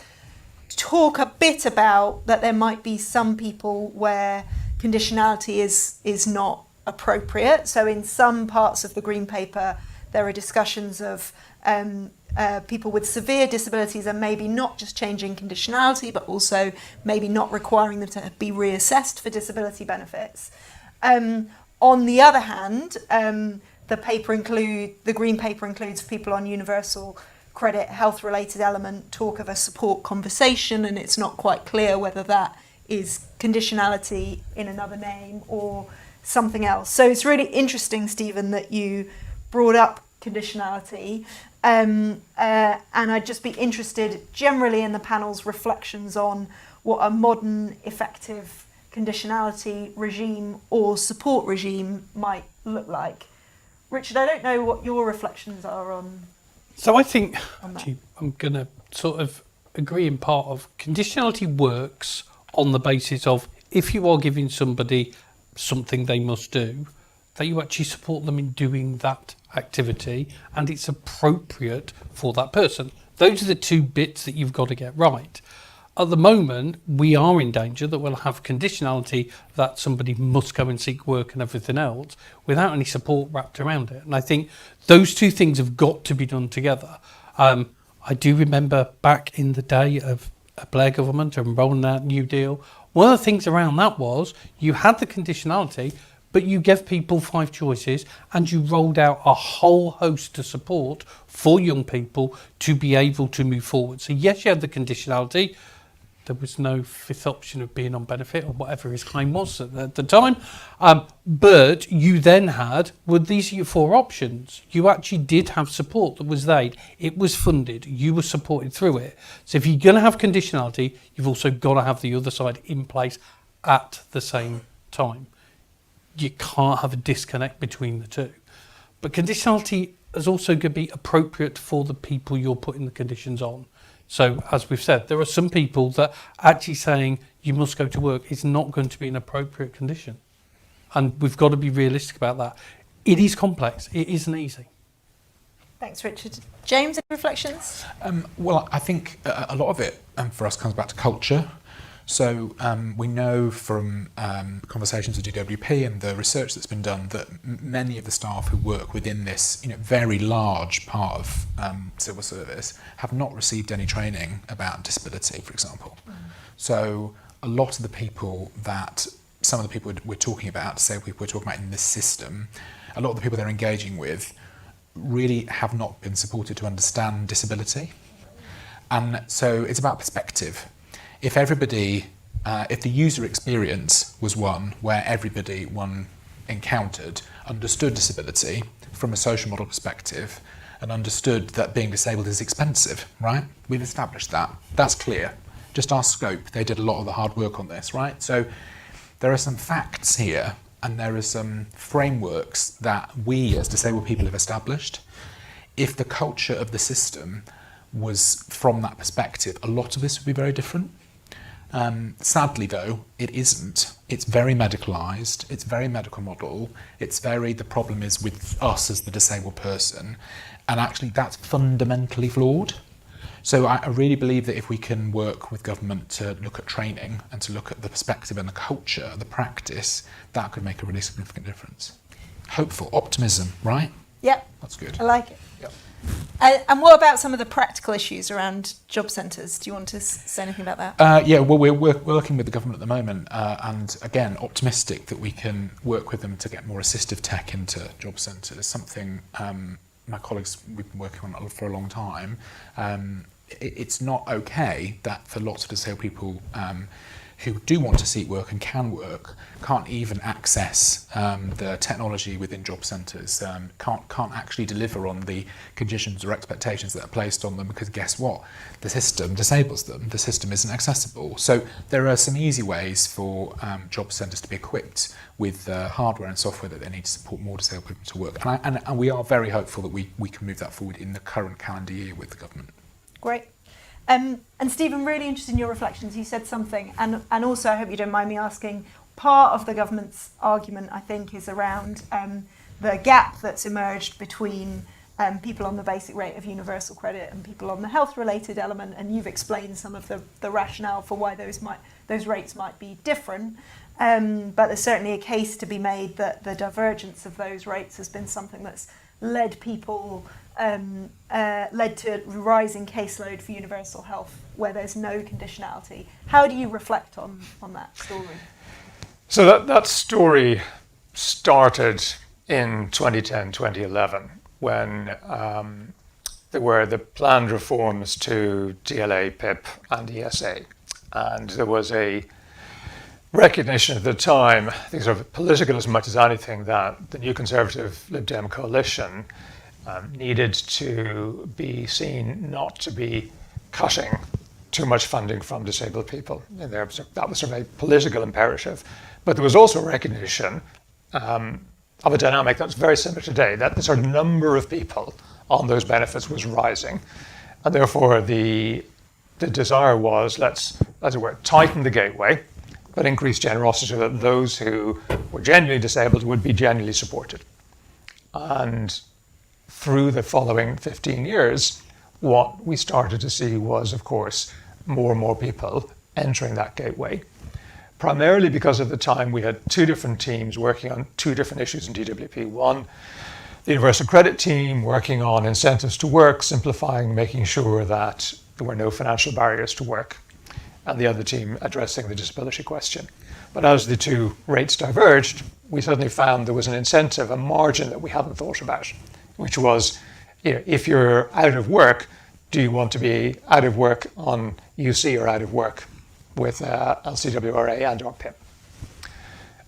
A: talk a bit about that there might be some people where conditionality is not appropriate. So in some parts of the Green Paper, there are discussions of people with severe disabilities and maybe not just changing conditionality, but also maybe not requiring them to be reassessed for disability benefits. On the other hand, the Green Paper includes people on universal credit, health-related element, talk of a support conversation, and it's not quite clear whether that is conditionality in another name or something else. So it's really interesting, Stephen, that you brought up conditionality, and I'd just be interested generally in the panel's reflections on what a modern, effective conditionality regime or support regime might look like. Richard, I don't know what your reflections are on.
D: So I think actually, I'm going to sort of agree in part of conditionality works on the basis of if you are giving somebody something they must do, that you actually support them in doing that activity and it's appropriate for that person. Those are the two bits that you've got to get right. At the moment, we are in danger that we'll have conditionality that somebody must go and seek work and everything else without any support wrapped around it. And I think those two things have got to be done together. I do remember back in the day of a Blair government and rolling out New Deal, one of the things around that was you had the conditionality, but you gave people 5 choices and you rolled out a whole host of support for young people to be able to move forward. So yes, you had the conditionality. There was no 5th option of being on benefit or whatever his claim was at the time. But you then had, well, these are your 4 options. You actually did have support that was there. It was funded. You were supported through it. So if you're going to have conditionality, you've also got to have the other side in place at the same time. You can't have a disconnect between the two. But conditionality is also going to be appropriate for the people you're putting the conditions on. So as we've said, there are some people that actually saying you must go to work is not going to be an appropriate condition. And we've got to be realistic about that. It is complex. It isn't easy.
A: Thanks, Richard. James, any reflections?
C: Well, I think a lot of it for us comes back to culture. So we know from conversations with DWP and the research that's been done that many of the staff who work within this very large part of civil service have not received any training about disability, for example. So a lot of the people that, some of the people we're talking about, disabled people we're talking about in this system, a lot of the people they're engaging with really have not been supported to understand disability. And so it's about perspective. If everybody, if the user experience was one where everybody one encountered understood disability from a social model perspective and understood that being disabled is expensive, right? We've established that. That's clear. Just our scope. They did a lot of the hard work on this, right? So there are some facts here and there are some frameworks that we as disabled people have established. If the culture of the system was from that perspective, a lot of this would be very different. Sadly though, it isn't. It's very medicalised, it's very medical model, the problem is with us as the disabled person, and actually that's fundamentally flawed. So I really believe that if we can work with government to look at training and to look at the perspective and the culture, the practice, that could make a really significant difference. Hopeful, optimism, right?
A: Yep.
C: That's good.
A: I like it.
C: Yep.
A: And what about some of the practical issues around job centres? Do you want to say anything about that?
C: Yeah, well, we're working with the government at the moment, and again, optimistic that we can work with them to get more assistive tech into job centres. Something my colleagues, we've been working on for a long time. It's not okay that for lots of disabled people who do want to seek work and can work, can't even access the technology within job centres, can't actually deliver on the conditions or expectations that are placed on them, because guess what? The system disables them. The system isn't accessible. So there are some easy ways for job centres to be equipped with hardware and software that they need to support more disabled people to work. And we are very hopeful that we can move that forward in the current calendar year with the government.
A: Great. And Stephen, really interested in your reflections. You said something, and also I hope you don't mind me asking, part of the government's argument, I think, is around the gap that's emerged between people on the basic rate of universal credit and people on the health-related element, and you've explained some of the rationale for why those rates might be different. But there's certainly a case to be made that the divergence of those rates has been something that's led people led to rising caseload for universal health where there's no conditionality. How do you reflect on that story?
E: So that story started in 2010, 2011, when there were the planned reforms to DLA, PIP and ESA. And there was a recognition at the time, I think sort of political as much as anything, that the new Conservative Lib Dem coalition needed to be seen not to be cutting too much funding from disabled people. And that was sort of a political imperative. But there was also a recognition of a dynamic that's very similar today, that the sort of number of people on those benefits was rising. And therefore the desire was, let's, as it were, tighten the gateway, but increase generosity so that those who were genuinely disabled would be genuinely supported. And through the following 15 years, what we started to see was, of course, more and more people entering that gateway, primarily because at the time we had two different teams working on two different issues in DWP. One, the Universal Credit team working on incentives to work, simplifying, making sure that there were no financial barriers to work, and the other team addressing the disability question. But as the two rates diverged, we suddenly found there was an incentive, a margin that we hadn't thought about, which was, if you're out of work, do you want to be out of work on UC or out of work with LCWRA and or PIP?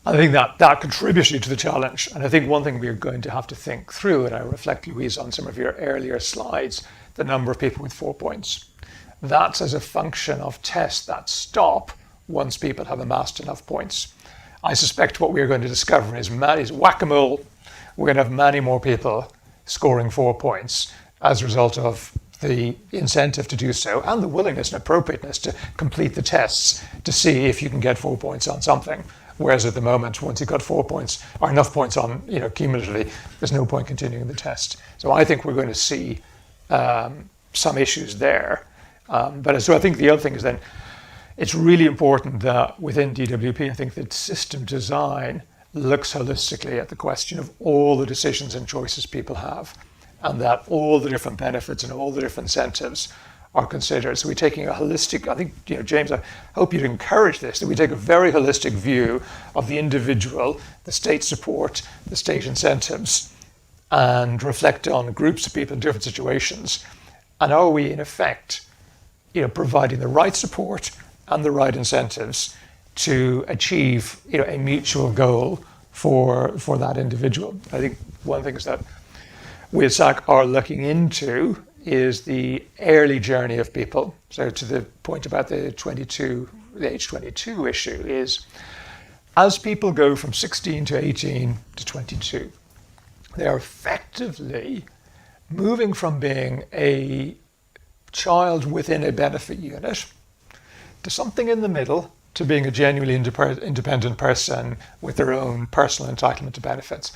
E: I think that contributed to the challenge. And I think one thing we're going to have to think through, and I reflect, Louise, on some of your earlier slides, the number of people with 4 points. That's as a function of tests that stop once people have amassed enough points. I suspect what we're going to discover is whack-a-mole. We're going to have many more people scoring 4 points as a result of the incentive to do so and the willingness and appropriateness to complete the tests to see if you can get 4 points on something. Whereas at the moment, once you've got 4 points or enough points on, cumulatively, there's no point continuing the test. So I think we're going to see some issues there. So I think the other thing is then it's really important that within DWP, I think that system design looks holistically at the question of all the decisions and choices people have, and that all the different benefits and all the different incentives are considered. So we're taking a holistic, I think, James, I hope you'd encourage this, that we take a very holistic view of the individual, the state support, the state incentives, and reflect on groups of people in different situations. And are we, in effect, providing the right support and the right incentives to achieve, a mutual goal for that individual? I think one of the things that we at SAC are looking into is the early journey of people. So to the point about the age 22 issue is, as people go from 16 to 18 to 22, they are effectively moving from being a child within a benefit unit to something in the middle, to being a genuinely independent person with their own personal entitlement to benefits.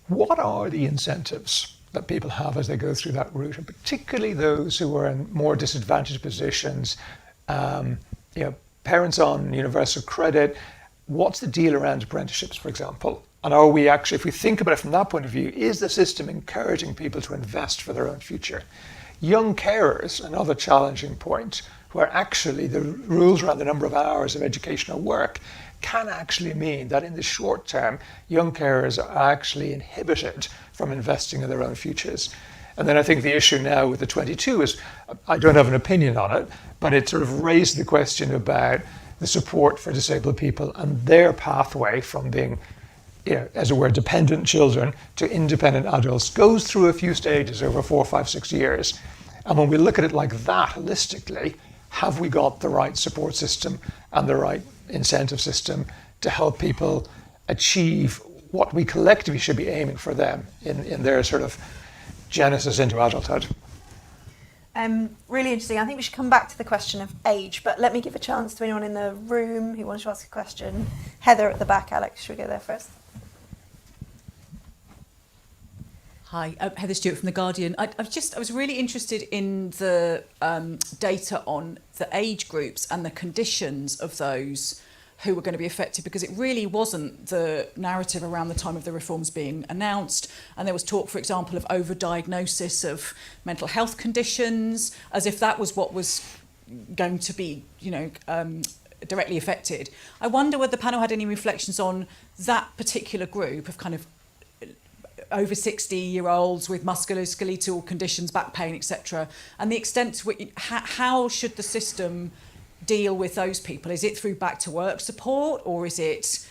E: What are the incentives that people have as they go through that route, and particularly those who are in more disadvantaged positions, parents on universal credit? What's the deal around apprenticeships, for example? And are we actually, if we think about it from that point of view, is the system encouraging people to invest for their own future? Young carers, another challenging point, where actually the rules around the number of hours of educational work can actually mean that in the short term, young carers are actually inhibited from investing in their own futures. And then I think the issue now with the 22 is, I don't have an opinion on it, but it sort of raised the question about the support for disabled people and their pathway from being, as it were, dependent children to independent adults goes through a few stages over 4, 5, 6 years. And when we look at it like that holistically, have we got the right support system and the right incentive system to help people achieve what we collectively should be aiming for them in their sort of genesis into adulthood?
A: Really interesting. I think we should come back to the question of age, but let me give a chance to anyone in the room who wants to ask a question. Heather at the back. Alex, should we go there first?
F: Hi, Heather Stewart from The Guardian. I was really interested in the data on the age groups and the conditions of those who were going to be affected, because it really wasn't the narrative around the time of the reforms being announced. And there was talk, for example, of overdiagnosis of mental health conditions, as if that was what was going to be, directly affected. I wonder whether the panel had any reflections on that particular group of kind of over 60-year-olds with musculoskeletal conditions, back pain, etc., and the extent to which, how should the system deal with those people? Is it through back to work support, or is it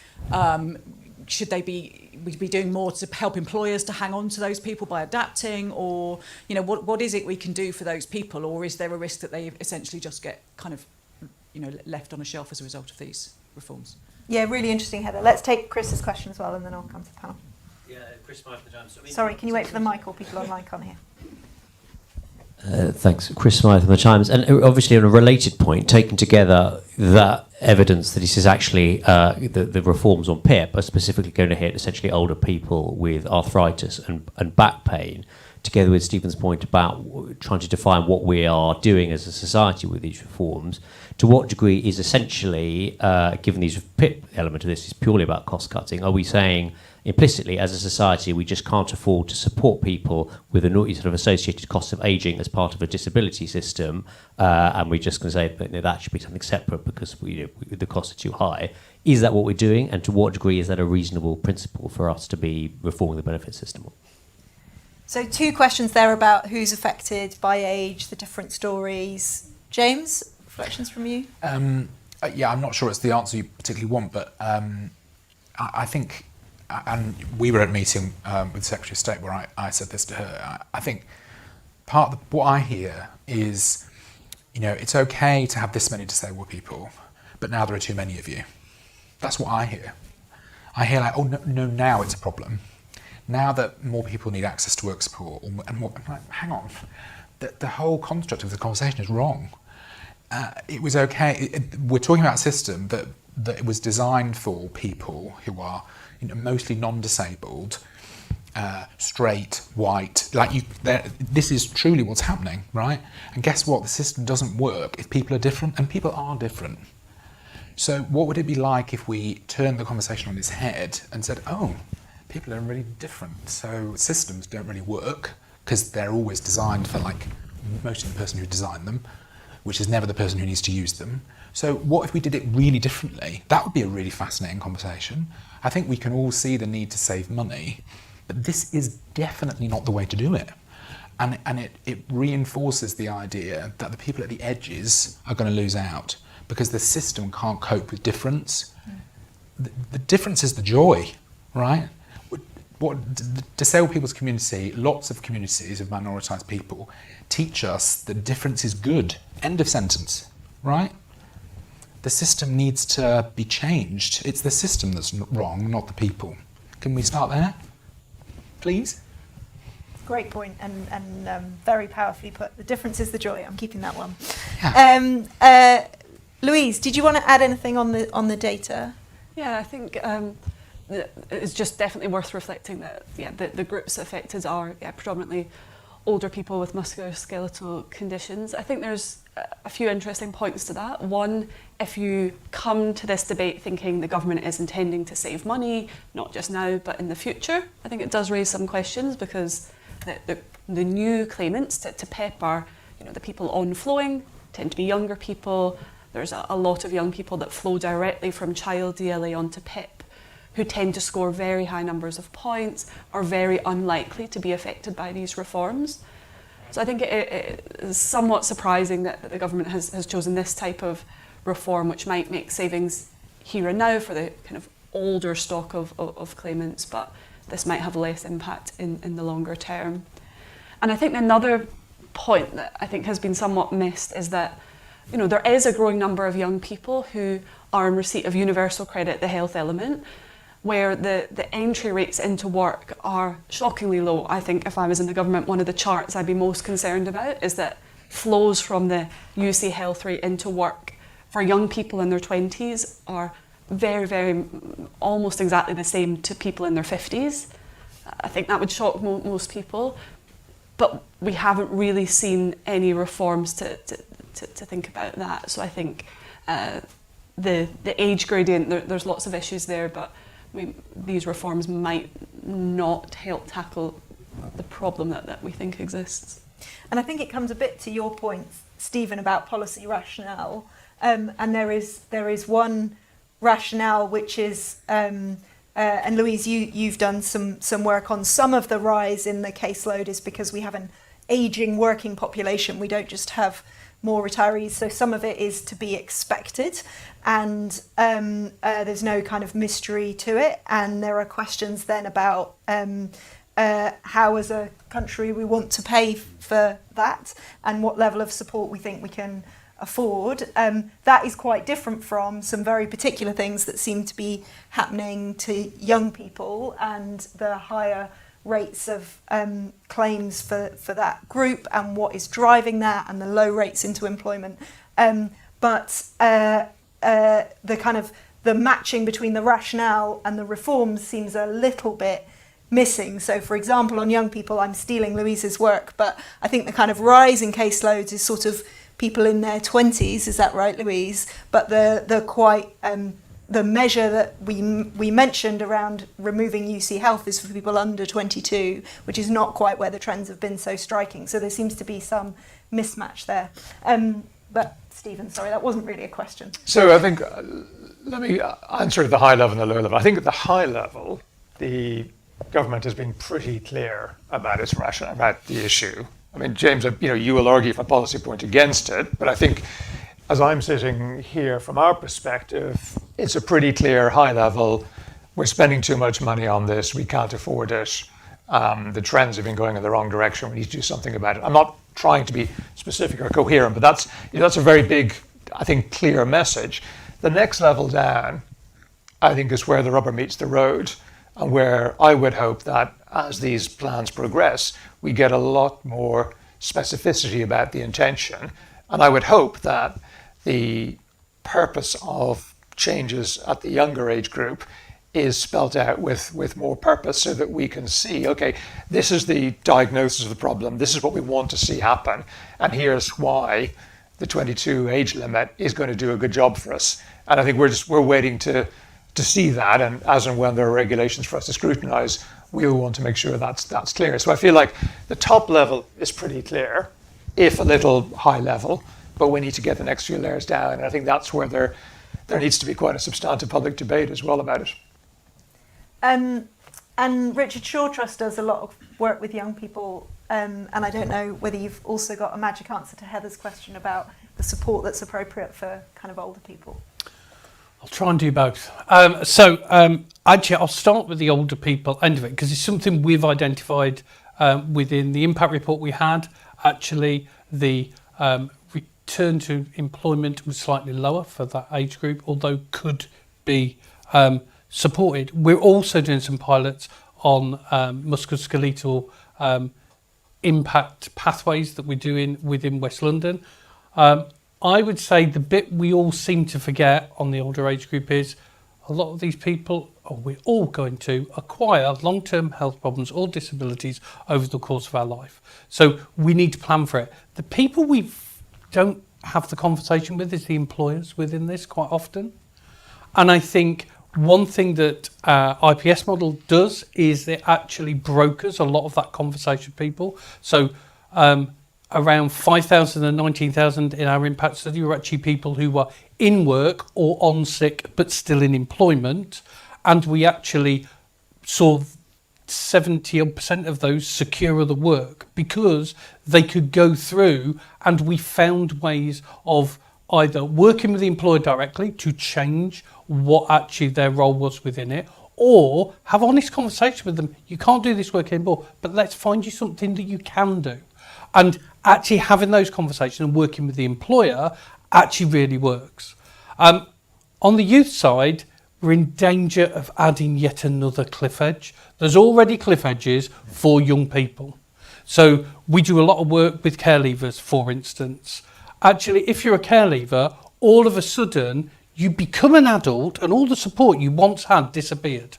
F: should they be doing more to help employers to hang on to those people by adapting, or what is it we can do for those people, or is there a risk that they essentially just get kind of left on a shelf as a result of these reforms?
A: Yeah, really interesting, Heather. Let's take Chris's question as well, and then I'll come to the panel.
G: Yeah, Chris Smythe, The Times.
A: Sorry, can you wait for the mic, or people online can't hear?
G: Thanks. Chris Smythe from The Times. And obviously on a related point, taking together that evidence that this is actually the reforms on PIP are specifically going to hit essentially older people with arthritis and back pain, together with Stephen's point about trying to define what we are doing as a society with these reforms, to what degree is essentially, given these PIP element of this is purely about cost cutting, are we saying implicitly as a society we just can't afford to support people with the sort of associated costs of ageing as part of a disability system, and we're just going to say that should be something separate because the costs are too high? Is that what we're doing, and to what degree is that a reasonable principle for us to be reforming the benefit system?
A: So 2 questions there about who's affected by age, the different stories. James, reflections from you?
C: Yeah, I'm not sure it's the answer you particularly want, but I think, and we were at a meeting with the Secretary of State where I said this to her, I think part of what I hear is, it's okay to have this many disabled people, but now there are too many of you. That's what I hear. I hear like, oh, no, now it's a problem. Now that more people need access to work support, and more, I'm like, hang on, the whole construct of the conversation is wrong. It was okay. We're talking about a system that it was designed for people who are mostly non-disabled, straight, white. This is truly what's happening, right? And guess what? The system doesn't work if people are different, and people are different. So what would it be like if we turned the conversation on its head and said, oh, people are really different, so systems don't really work because they're always designed for mostly the person who designed them, which is never the person who needs to use them. So what if we did it really differently? That would be a really fascinating conversation. I think we can all see the need to save money, but this is definitely not the way to do it. And it reinforces the idea that the people at the edges are going to lose out because the system can't cope with difference. The difference is the joy, right? What the disabled people's community, lots of communities of minoritised people, teach us that difference is good. End of sentence, right? The system needs to be changed. It's the system that's wrong, not the people. Can we start there, please?
A: Great point, and very powerfully put. The difference is the joy. I'm keeping that one.
C: Yeah.
A: Louise, did you want to add anything on the data?
B: Yeah, I think it's just definitely worth reflecting that the groups affected are predominantly older people with musculoskeletal conditions. I think there's a few interesting points to that. One, if you come to this debate thinking the government is intending to save money, not just now but in the future, I think it does raise some questions because the new claimants to PEP are, the people on-flowing tend to be younger people. There's a lot of young people that flow directly from child DLA onto PEP who tend to score very high numbers of points, are very unlikely to be affected by these reforms. So I think it is somewhat surprising that the government has chosen this type of reform, which might make savings here and now for the kind of older stock of claimants, but this might have less impact in the longer term. And I think another point that I think has been somewhat missed is that there is a growing number of young people who are in receipt of universal credit, the health element, where the entry rates into work are shockingly low. I think if I was in the government, one of the charts I'd be most concerned about is that flows from the UC health rate into work for young people in their 20s are very, very, almost exactly the same to people in their 50s. I think that would shock most people, but we haven't really seen any reforms to think about that. So I think the age gradient, there's lots of issues there, but these reforms might not help tackle the problem that we think exists.
A: And I think it comes a bit to your point, Stephen, about policy rationale. And there is one rationale which is, and Louise, you've done some work on some of the rise in the caseload is because we have an ageing working population. We don't just have more retirees, so some of it is to be expected, and there's no kind of mystery to it, and there are questions then about how as a country we want to pay for that and what level of support we think we can afford. That is quite different from some very particular things that seem to be happening to young people and the higher rates of claims for that group and what is driving that and the low rates into employment. But the kind of the matching between the rationale and the reforms seems a little bit missing. So for example, on young people, I'm stealing Louise's work, but I think the kind of rise in caseloads is sort of people in their 20s, is that right, Louise? But the quite the measure that we mentioned around removing UC health is for people under 22, which is not quite where the trends have been so striking. So there seems to be some mismatch there. But Stephen, sorry, that wasn't really a question.
E: So I think, let me answer at the high level and the low level. I think at the high level, the government has been pretty clear about its rationale, about the issue. I mean, James, you will argue from a policy point against it, but I think as I'm sitting here from our perspective, it's a pretty clear high level. We're spending too much money on this. We can't afford it. The trends have been going in the wrong direction. We need to do something about it. I'm not trying to be specific or coherent, but that's a very big, I think, clear message. The next level down, I think, is where the rubber meets the road, and where I would hope that as these plans progress, we get a lot more specificity about the intention. And I would hope that the purpose of changes at the younger age group is spelt out with more purpose, so that we can see, okay, this is the diagnosis of the problem, this is what we want to see happen, and here's why the 22 age limit is going to do a good job for us. And I think we're waiting to see that, and as and when there are regulations for us to scrutinise, we'll want to make sure that's clear. So I feel like the top level is pretty clear, if a little high level, but we need to get the next few layers down, and I think that's where there needs to be quite a substantive public debate as well about it.
A: And Richard Shaw Trust does a lot of work with young people, and I don't know whether you've also got a magic answer to Heather's question about the support that's appropriate for kind of older people.
D: I'll try and do both. Actually, I'll start with the older people end of it, because it's something we've identified within the impact report we had. Actually, the return to employment was slightly lower for that age group, although could be supported. We're also doing some pilots on musculoskeletal impact pathways that we're doing within West London. I would say the bit we all seem to forget on the older age group is a lot of these people, or we're all going to acquire long-term health problems or disabilities over the course of our life. So we need to plan for it. The people we don't have the conversation with is the employers within this quite often. And I think one thing that IPS model does is it actually brokers a lot of that conversation with people. So around 5,000 and 19,000 in our impact study were actually people who were in work or on sick but still in employment, and we actually saw 70% of those secure other work because they could go through, and we found ways of either working with the employer directly to change what actually their role was within it, or have honest conversation with them. You can't do this work anymore, but let's find you something that you can do. And actually having those conversations and working with the employer actually really works. On the youth side, we're in danger of adding yet another cliff edge. There's already cliff edges for young people. So we do a lot of work with care leavers, for instance. Actually, if you're a care leaver, all of a sudden you become an adult and all the support you once had disappeared.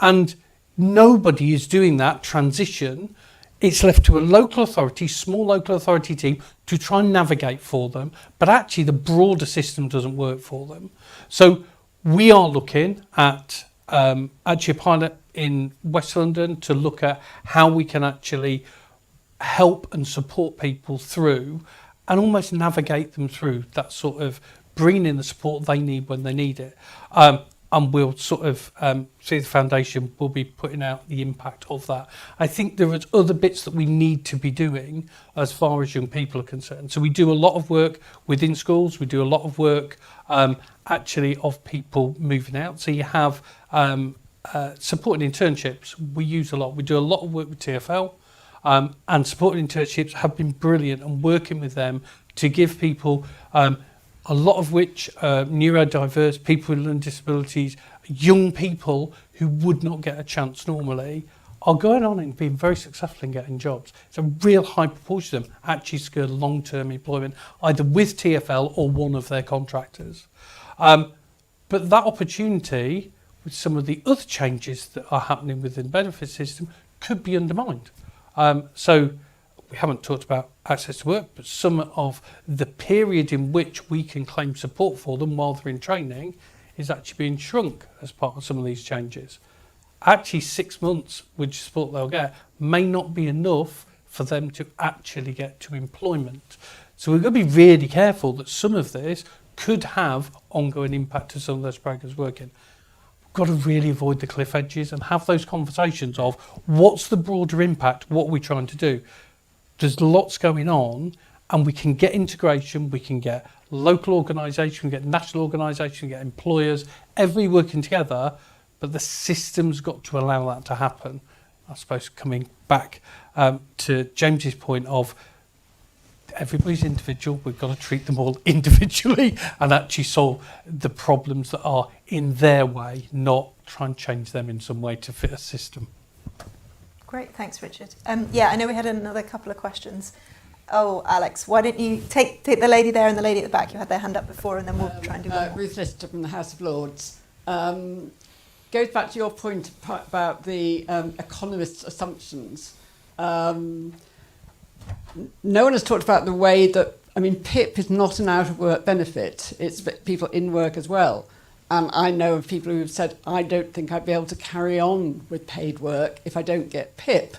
D: And nobody is doing that transition. It's left to a local authority, small local authority team to try and navigate for them. But actually the broader system doesn't work for them. So we are looking at actually a pilot in West London to look at how we can actually help and support people through and almost navigate them through that sort of bringing in the support they need when they need it. And we'll sort of see the foundation will be putting out the impact of that. I think there are other bits that we need to be doing as far as young people are concerned. So we do a lot of work within schools. We do a lot of work actually of people moving out. So you have supporting internships. We use a lot. We do a lot of work with TfL. And supporting internships have been brilliant, and working with them to give people, a lot of which neurodiverse, people with learning disabilities, young people who would not get a chance normally, are going on and being very successful in getting jobs. It's a real high proportion of them actually secure long-term employment, either with TfL or one of their contractors. But that opportunity, with some of the other changes that are happening within the benefit system, could be undermined. So we haven't talked about access to work, but some of the period in which we can claim support for them while they're in training is actually being shrunk as part of some of these changes. Actually 6 months, which support they'll get, may not be enough for them to actually get to employment. So we've got to be really careful that some of this could have ongoing impact to some of those programs working. Got to really avoid the cliff edges and have those conversations of what's the broader impact, what are we trying to do. There's lots going on, and we can get integration, we can get local organisation, we can get national organisation, we can get employers, everybody working together, but the system's got to allow that to happen. I suppose coming back to James's point of everybody's individual, we've got to treat them all individually and actually solve the problems that are in their way, not try and change them in some way to fit a system.
A: Great, thanks, Richard. Yeah, I know we had another couple of questions. Oh, Alex, why don't you take the lady there and the lady at the back? You had their hand up before, and then we'll try and do one more.
H: Ruth Lister from the House of Lords. Goes back to your point about the economists' assumptions. No one has talked about the way that, I mean, PIP is not an out-of-work benefit. It's people in work as well. And I know of people who have said, I don't think I'd be able to carry on with paid work if I don't get PIP.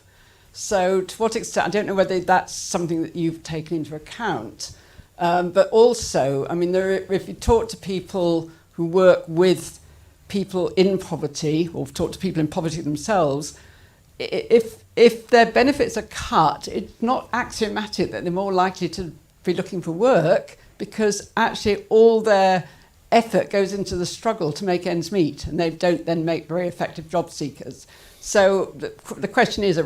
H: So to what extent, I don't know whether that's something that you've taken into account. But also, I mean, if you talk to people who work with people in poverty, or talk to people in poverty themselves, if their benefits are cut, it's not axiomatic that they're more likely to be looking for work, because actually all their effort goes into the struggle to make ends meet, and they don't then make very effective job seekers. So the question is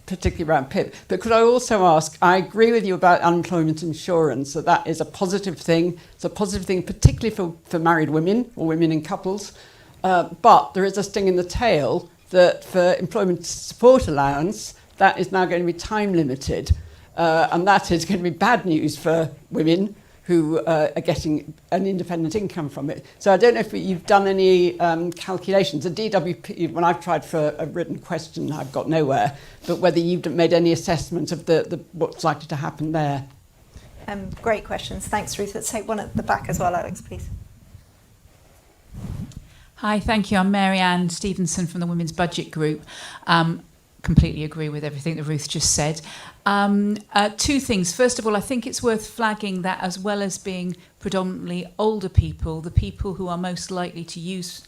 H: particularly around PIP. But could I also ask, I agree with you about unemployment insurance, so that is a positive thing. It's a positive thing particularly for married women or women in couples. But there is a sting in the tail that for employment support allowance, that is now going to be time limited. And that is going to be bad news for women who are getting an independent income from it. So I don't know if you've done any calculations. The DWP, when I've tried for a written question, I've got nowhere, but whether you've made any assessment of the what's likely to happen there.
A: Great questions. Thanks, Ruth. Let's take one at the back as well, Alex, please.
I: Hi, thank you. I'm Mary Ann Stevenson from the Women's Budget Group. Completely agree with everything that Ruth just said. Two things. First of all, I think it's worth flagging that as well as being predominantly older people, the people who are most likely to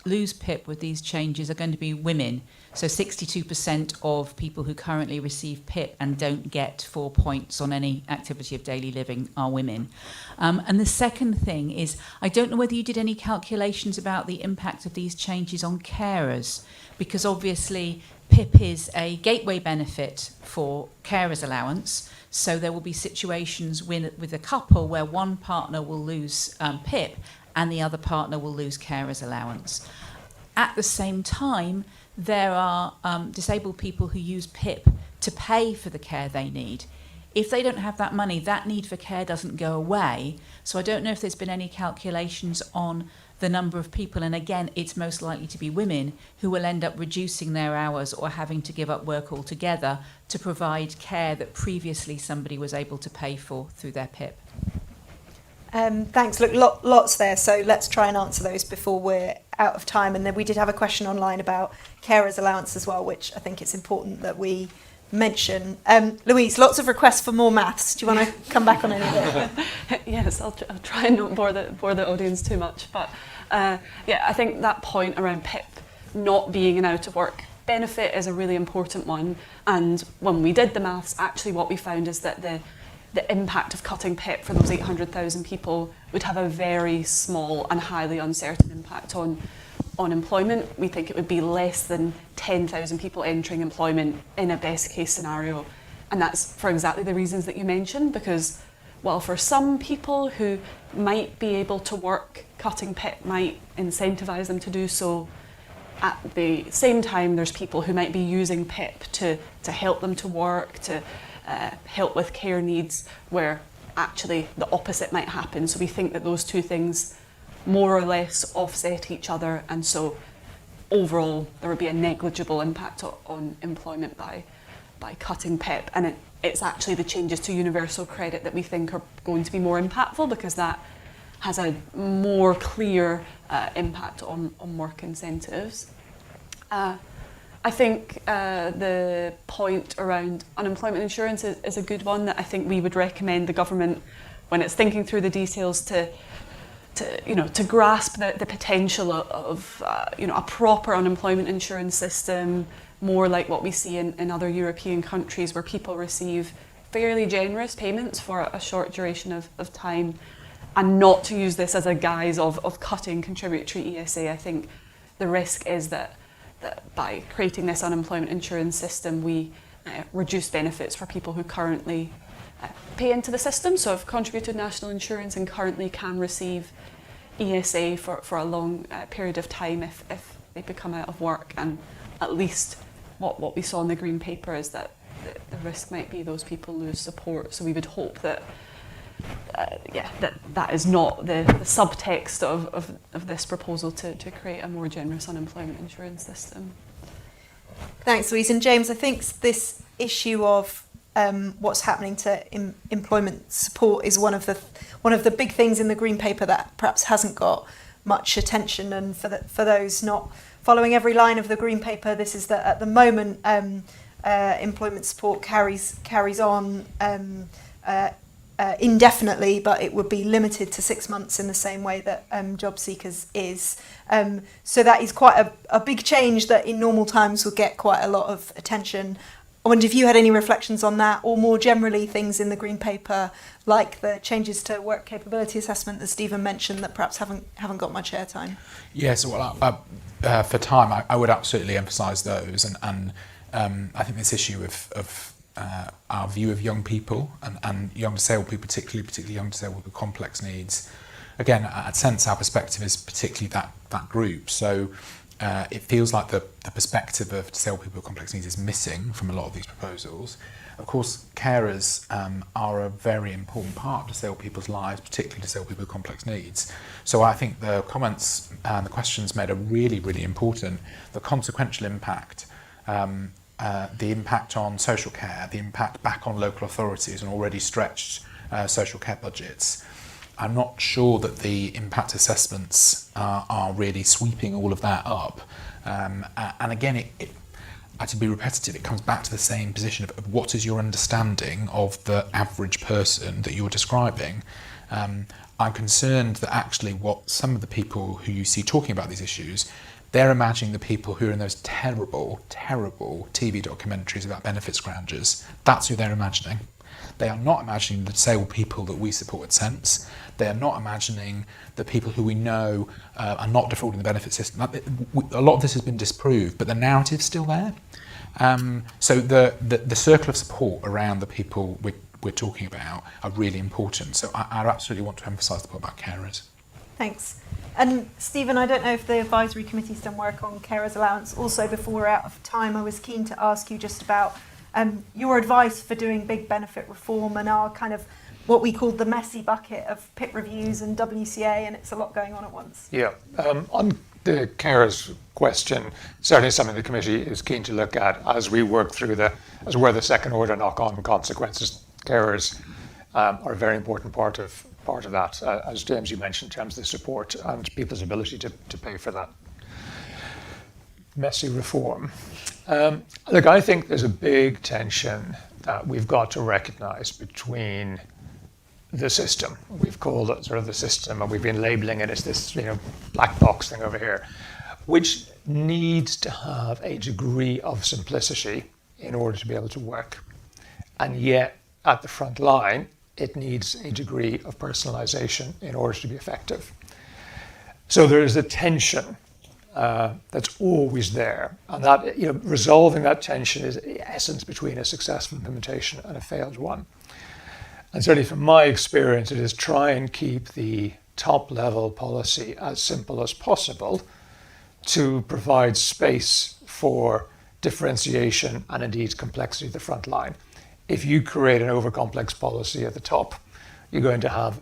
I: lose PIP with these changes are going to be women. So 62% of people who currently receive PIP and don't get 4 points on any activity of daily living are women. And the second thing is, I don't know whether you did any calculations about the impact of these changes on carers, because obviously PIP is a gateway benefit for carers allowance, so there will be situations with a couple where one partner will lose PIP and the other partner will lose carers allowance. At the same time, there are disabled people who use PIP to pay for the care they need. If they don't have that money, that need for care doesn't go away. So I don't know if there's been any calculations on the number of people, and again, it's most likely to be women who will end up reducing their hours or having to give up work altogether to provide care that previously somebody was able to pay for through their PIP.
A: Thanks. Look, lots there, so let's try and answer those before we're out of time. And then we did have a question online about carers allowance as well, which I think it's important that we mention. Louise, lots of requests for more maths. Do you want to come back on any of it?
B: Yes, I'll try and not bore the audience too much. But yeah, I think that point around PIP not being an out-of-work benefit is a really important one. And when we did the maths, actually what we found is that the impact of cutting PIP for those 800,000 people would have a very small and highly uncertain impact on employment. We think it would be less than 10,000 people entering employment in a best case scenario. And that's for exactly the reasons that you mentioned, because while for some people who might be able to work, cutting PIP might incentivise them to do so, at the same time there's people who might be using PIP to help them to work, to help with care needs, where actually the opposite might happen. So we think that those two things more or less offset each other, and so overall there would be a negligible impact on employment by cutting PIP. And it's actually the changes to universal credit that we think are going to be more impactful, because that has a more clear impact on work incentives. I think the point around unemployment insurance is a good one that I think we would recommend the government, when it's thinking through the details, to grasp the potential of a proper unemployment insurance system, more like what we see in other European countries, where people receive fairly generous payments for a short duration of time, and not to use this as a guise of cutting contributory ESA. I think the risk is that by creating this unemployment insurance system, we reduce benefits for people who currently pay into the system, so have contributed national insurance and currently can receive ESA for a long period of time if they become out of work, and at least what we saw in the Green Paper is that the risk might be those people lose support. So we would hope that that is not the subtext of this proposal to create a more generous unemployment insurance system.
A: Thanks, Louise. And James, I think this issue of what's happening to employment support is one of the big things in the Green Paper that perhaps hasn't got much attention. And for those not following every line of the Green Paper, this is that at the moment employment support carries on indefinitely, but it would be limited to 6 months in the same way that job seekers is. So that is quite a big change that in normal times would get quite a lot of attention. I wonder if you had any reflections on that, or more generally things in the Green Paper like the changes to work capability assessment that Stephen mentioned that perhaps haven't got much airtime.
C: Yes, well, for time, I would absolutely emphasise those, and I think this issue of our view of young people and young disabled people, particularly young disabled with complex needs. Again, at Sense, our perspective is particularly that group. So it feels like the perspective of disabled people with complex needs is missing from a lot of these proposals. Of course, carers are a very important part of disabled people's lives, particularly disabled people with complex needs. So I think the comments and the questions made are really, really important. The consequential impact, the impact on social care, the impact back on local authorities and already stretched social care budgets. I'm not sure that the impact assessments are really sweeping all of that up. And again, to be repetitive, it comes back to the same position of what is your understanding of the average person that you're describing. I'm concerned that actually what some of the people who you see talking about these issues, they're imagining the people who are in those terrible, terrible TV documentaries about benefit scroungers. That's who they're imagining. They are not imagining the disabled people that we support at Sense. They are not imagining the people who we know are not defrauding the benefit system. A lot of this has been disproved, but the narrative's still there. So the circle of support around the people we're talking about are really important. So I absolutely want to emphasise the point about carers.
A: Thanks. And Stephen, I don't know if the advisory committee's done work on carers allowance. Also, before we're out of time, I was keen to ask you just about your advice for doing big benefit reform and our kind of what we called the messy bucket of PIP reviews and WCA, and it's a lot going on at once.
E: Yeah, on the carers question, certainly something the committee is keen to look at as we work through as where the second order knock-on consequences. Carers are a very important part of that, as James, you mentioned, in terms of the support and people's ability to pay for that. Messy reform. Look, I think there's a big tension that we've got to recognise between the system. We've called it sort of the system, and we've been labelling it as this, black box thing over here, which needs to have a degree of simplicity in order to be able to work. And yet, at the front line, it needs a degree of personalisation in order to be effective. So there is a tension that's always there, and that resolving that tension is the essence between a successful implementation and a failed one. And certainly from my experience, it is try and keep the top level policy as simple as possible to provide space for differentiation and indeed complexity at the front line. If you create an over-complex policy at the top, you're going to have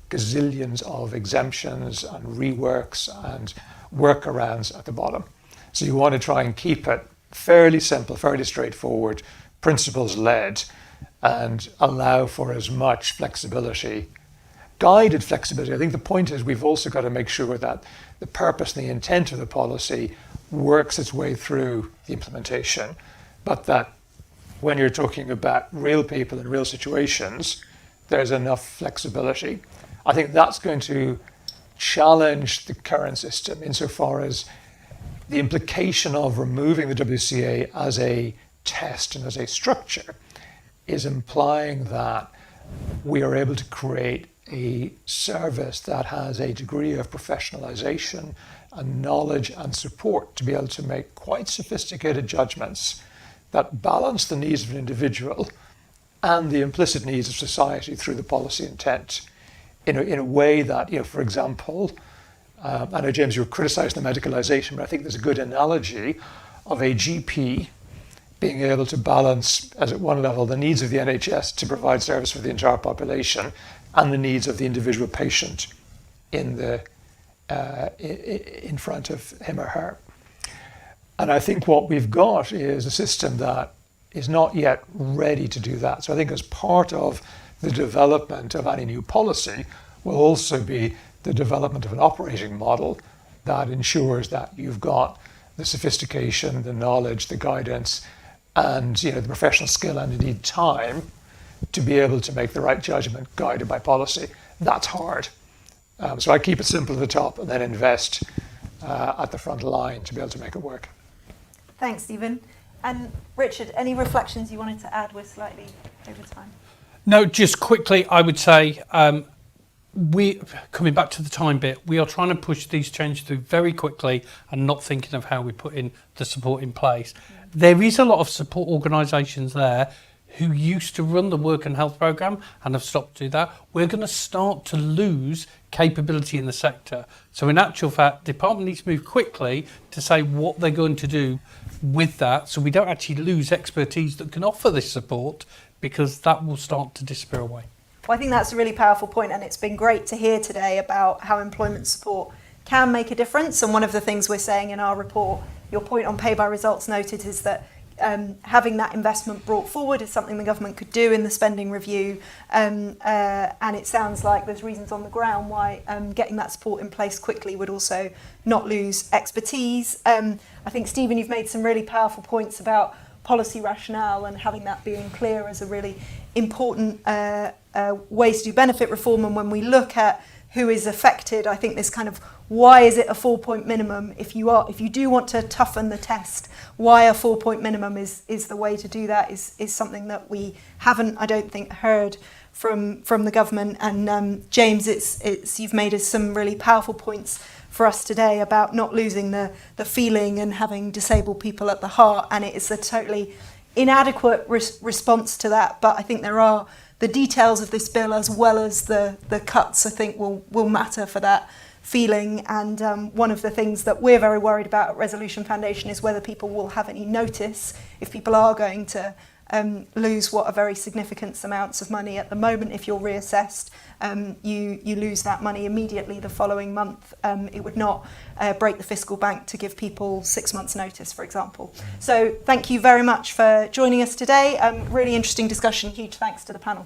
E: gazillions of exemptions and reworks and workarounds at the bottom. So you want to try and keep it fairly simple, fairly straightforward, principles-led, and allow for as much flexibility, guided flexibility. I think the point is we've also got to make sure that the purpose and the intent of the policy works its way through the implementation, but that when you're talking about real people and real situations, there's enough flexibility. I think that's going to challenge the current system insofar as the implication of removing the WCA as a test and as a structure is implying that we are able to create a service that has a degree of professionalization and knowledge and support to be able to make quite sophisticated judgments that balance the needs of an individual and the implicit needs of society through the policy intent in a way that, for example, I know, James, you were criticising the medicalisation, but I think there's a good analogy of a GP being able to balance, as at one level, the needs of the NHS to provide service for the entire population and the needs of the individual patient in front of him or her. And I think what we've got is a system that is not yet ready to do that. So I think as part of the development of any new policy will also be the development of an operating model that ensures that you've got the sophistication, the knowledge, the guidance, and the professional skill and indeed time to be able to make the right judgment guided by policy. That's hard. So I keep it simple at the top and then invest at the front line to be able to make it work.
A: Thanks, Stephen. And Richard, any reflections you wanted to add? We're slightly over time.
D: No, just quickly, I would say, we coming back to the time bit, we are trying to push these changes through very quickly and not thinking of how we put in the support in place. There is a lot of support organisations there who used to run the work and health programme and have stopped to do that. We're going to start to lose capability in the sector. So in actual fact, the department needs to move quickly to say what they're going to do with that, so we don't actually lose expertise that can offer this support, because that will start to disappear away.
A: Well, I think that's a really powerful point, and it's been great to hear today about how employment support can make a difference. And one of the things we're saying in our report, your point on pay by results noted, is that having that investment brought forward is something the government could do in the spending review, and it sounds like there's reasons on the ground why getting that support in place quickly would also not lose expertise. I think, Stephen, you've made some really powerful points about policy rationale and having that being clear as a really important way to do benefit reform. And when we look at who is affected, I think this kind of, why is it a 4-point minimum? If you do want to toughen the test, why a 4-point minimum is the way to do that is something that we haven't, I don't think, heard from the government. And James, it's you've made us some really powerful points for us today about not losing the feeling and having disabled people at the heart. And it is a totally inadequate response to that. But I think there are the details of this bill, as well as the cuts, I think will matter for that feeling. And one of the things that we're very worried about at Resolution Foundation is whether people will have any notice if people are going to lose what are very significant amounts of money at the moment. If you're reassessed, you lose that money immediately the following month. It would not break the fiscal bank to give people 6 months notice, for example. So thank you very much for joining us today. Really interesting discussion. Huge thanks to the panel.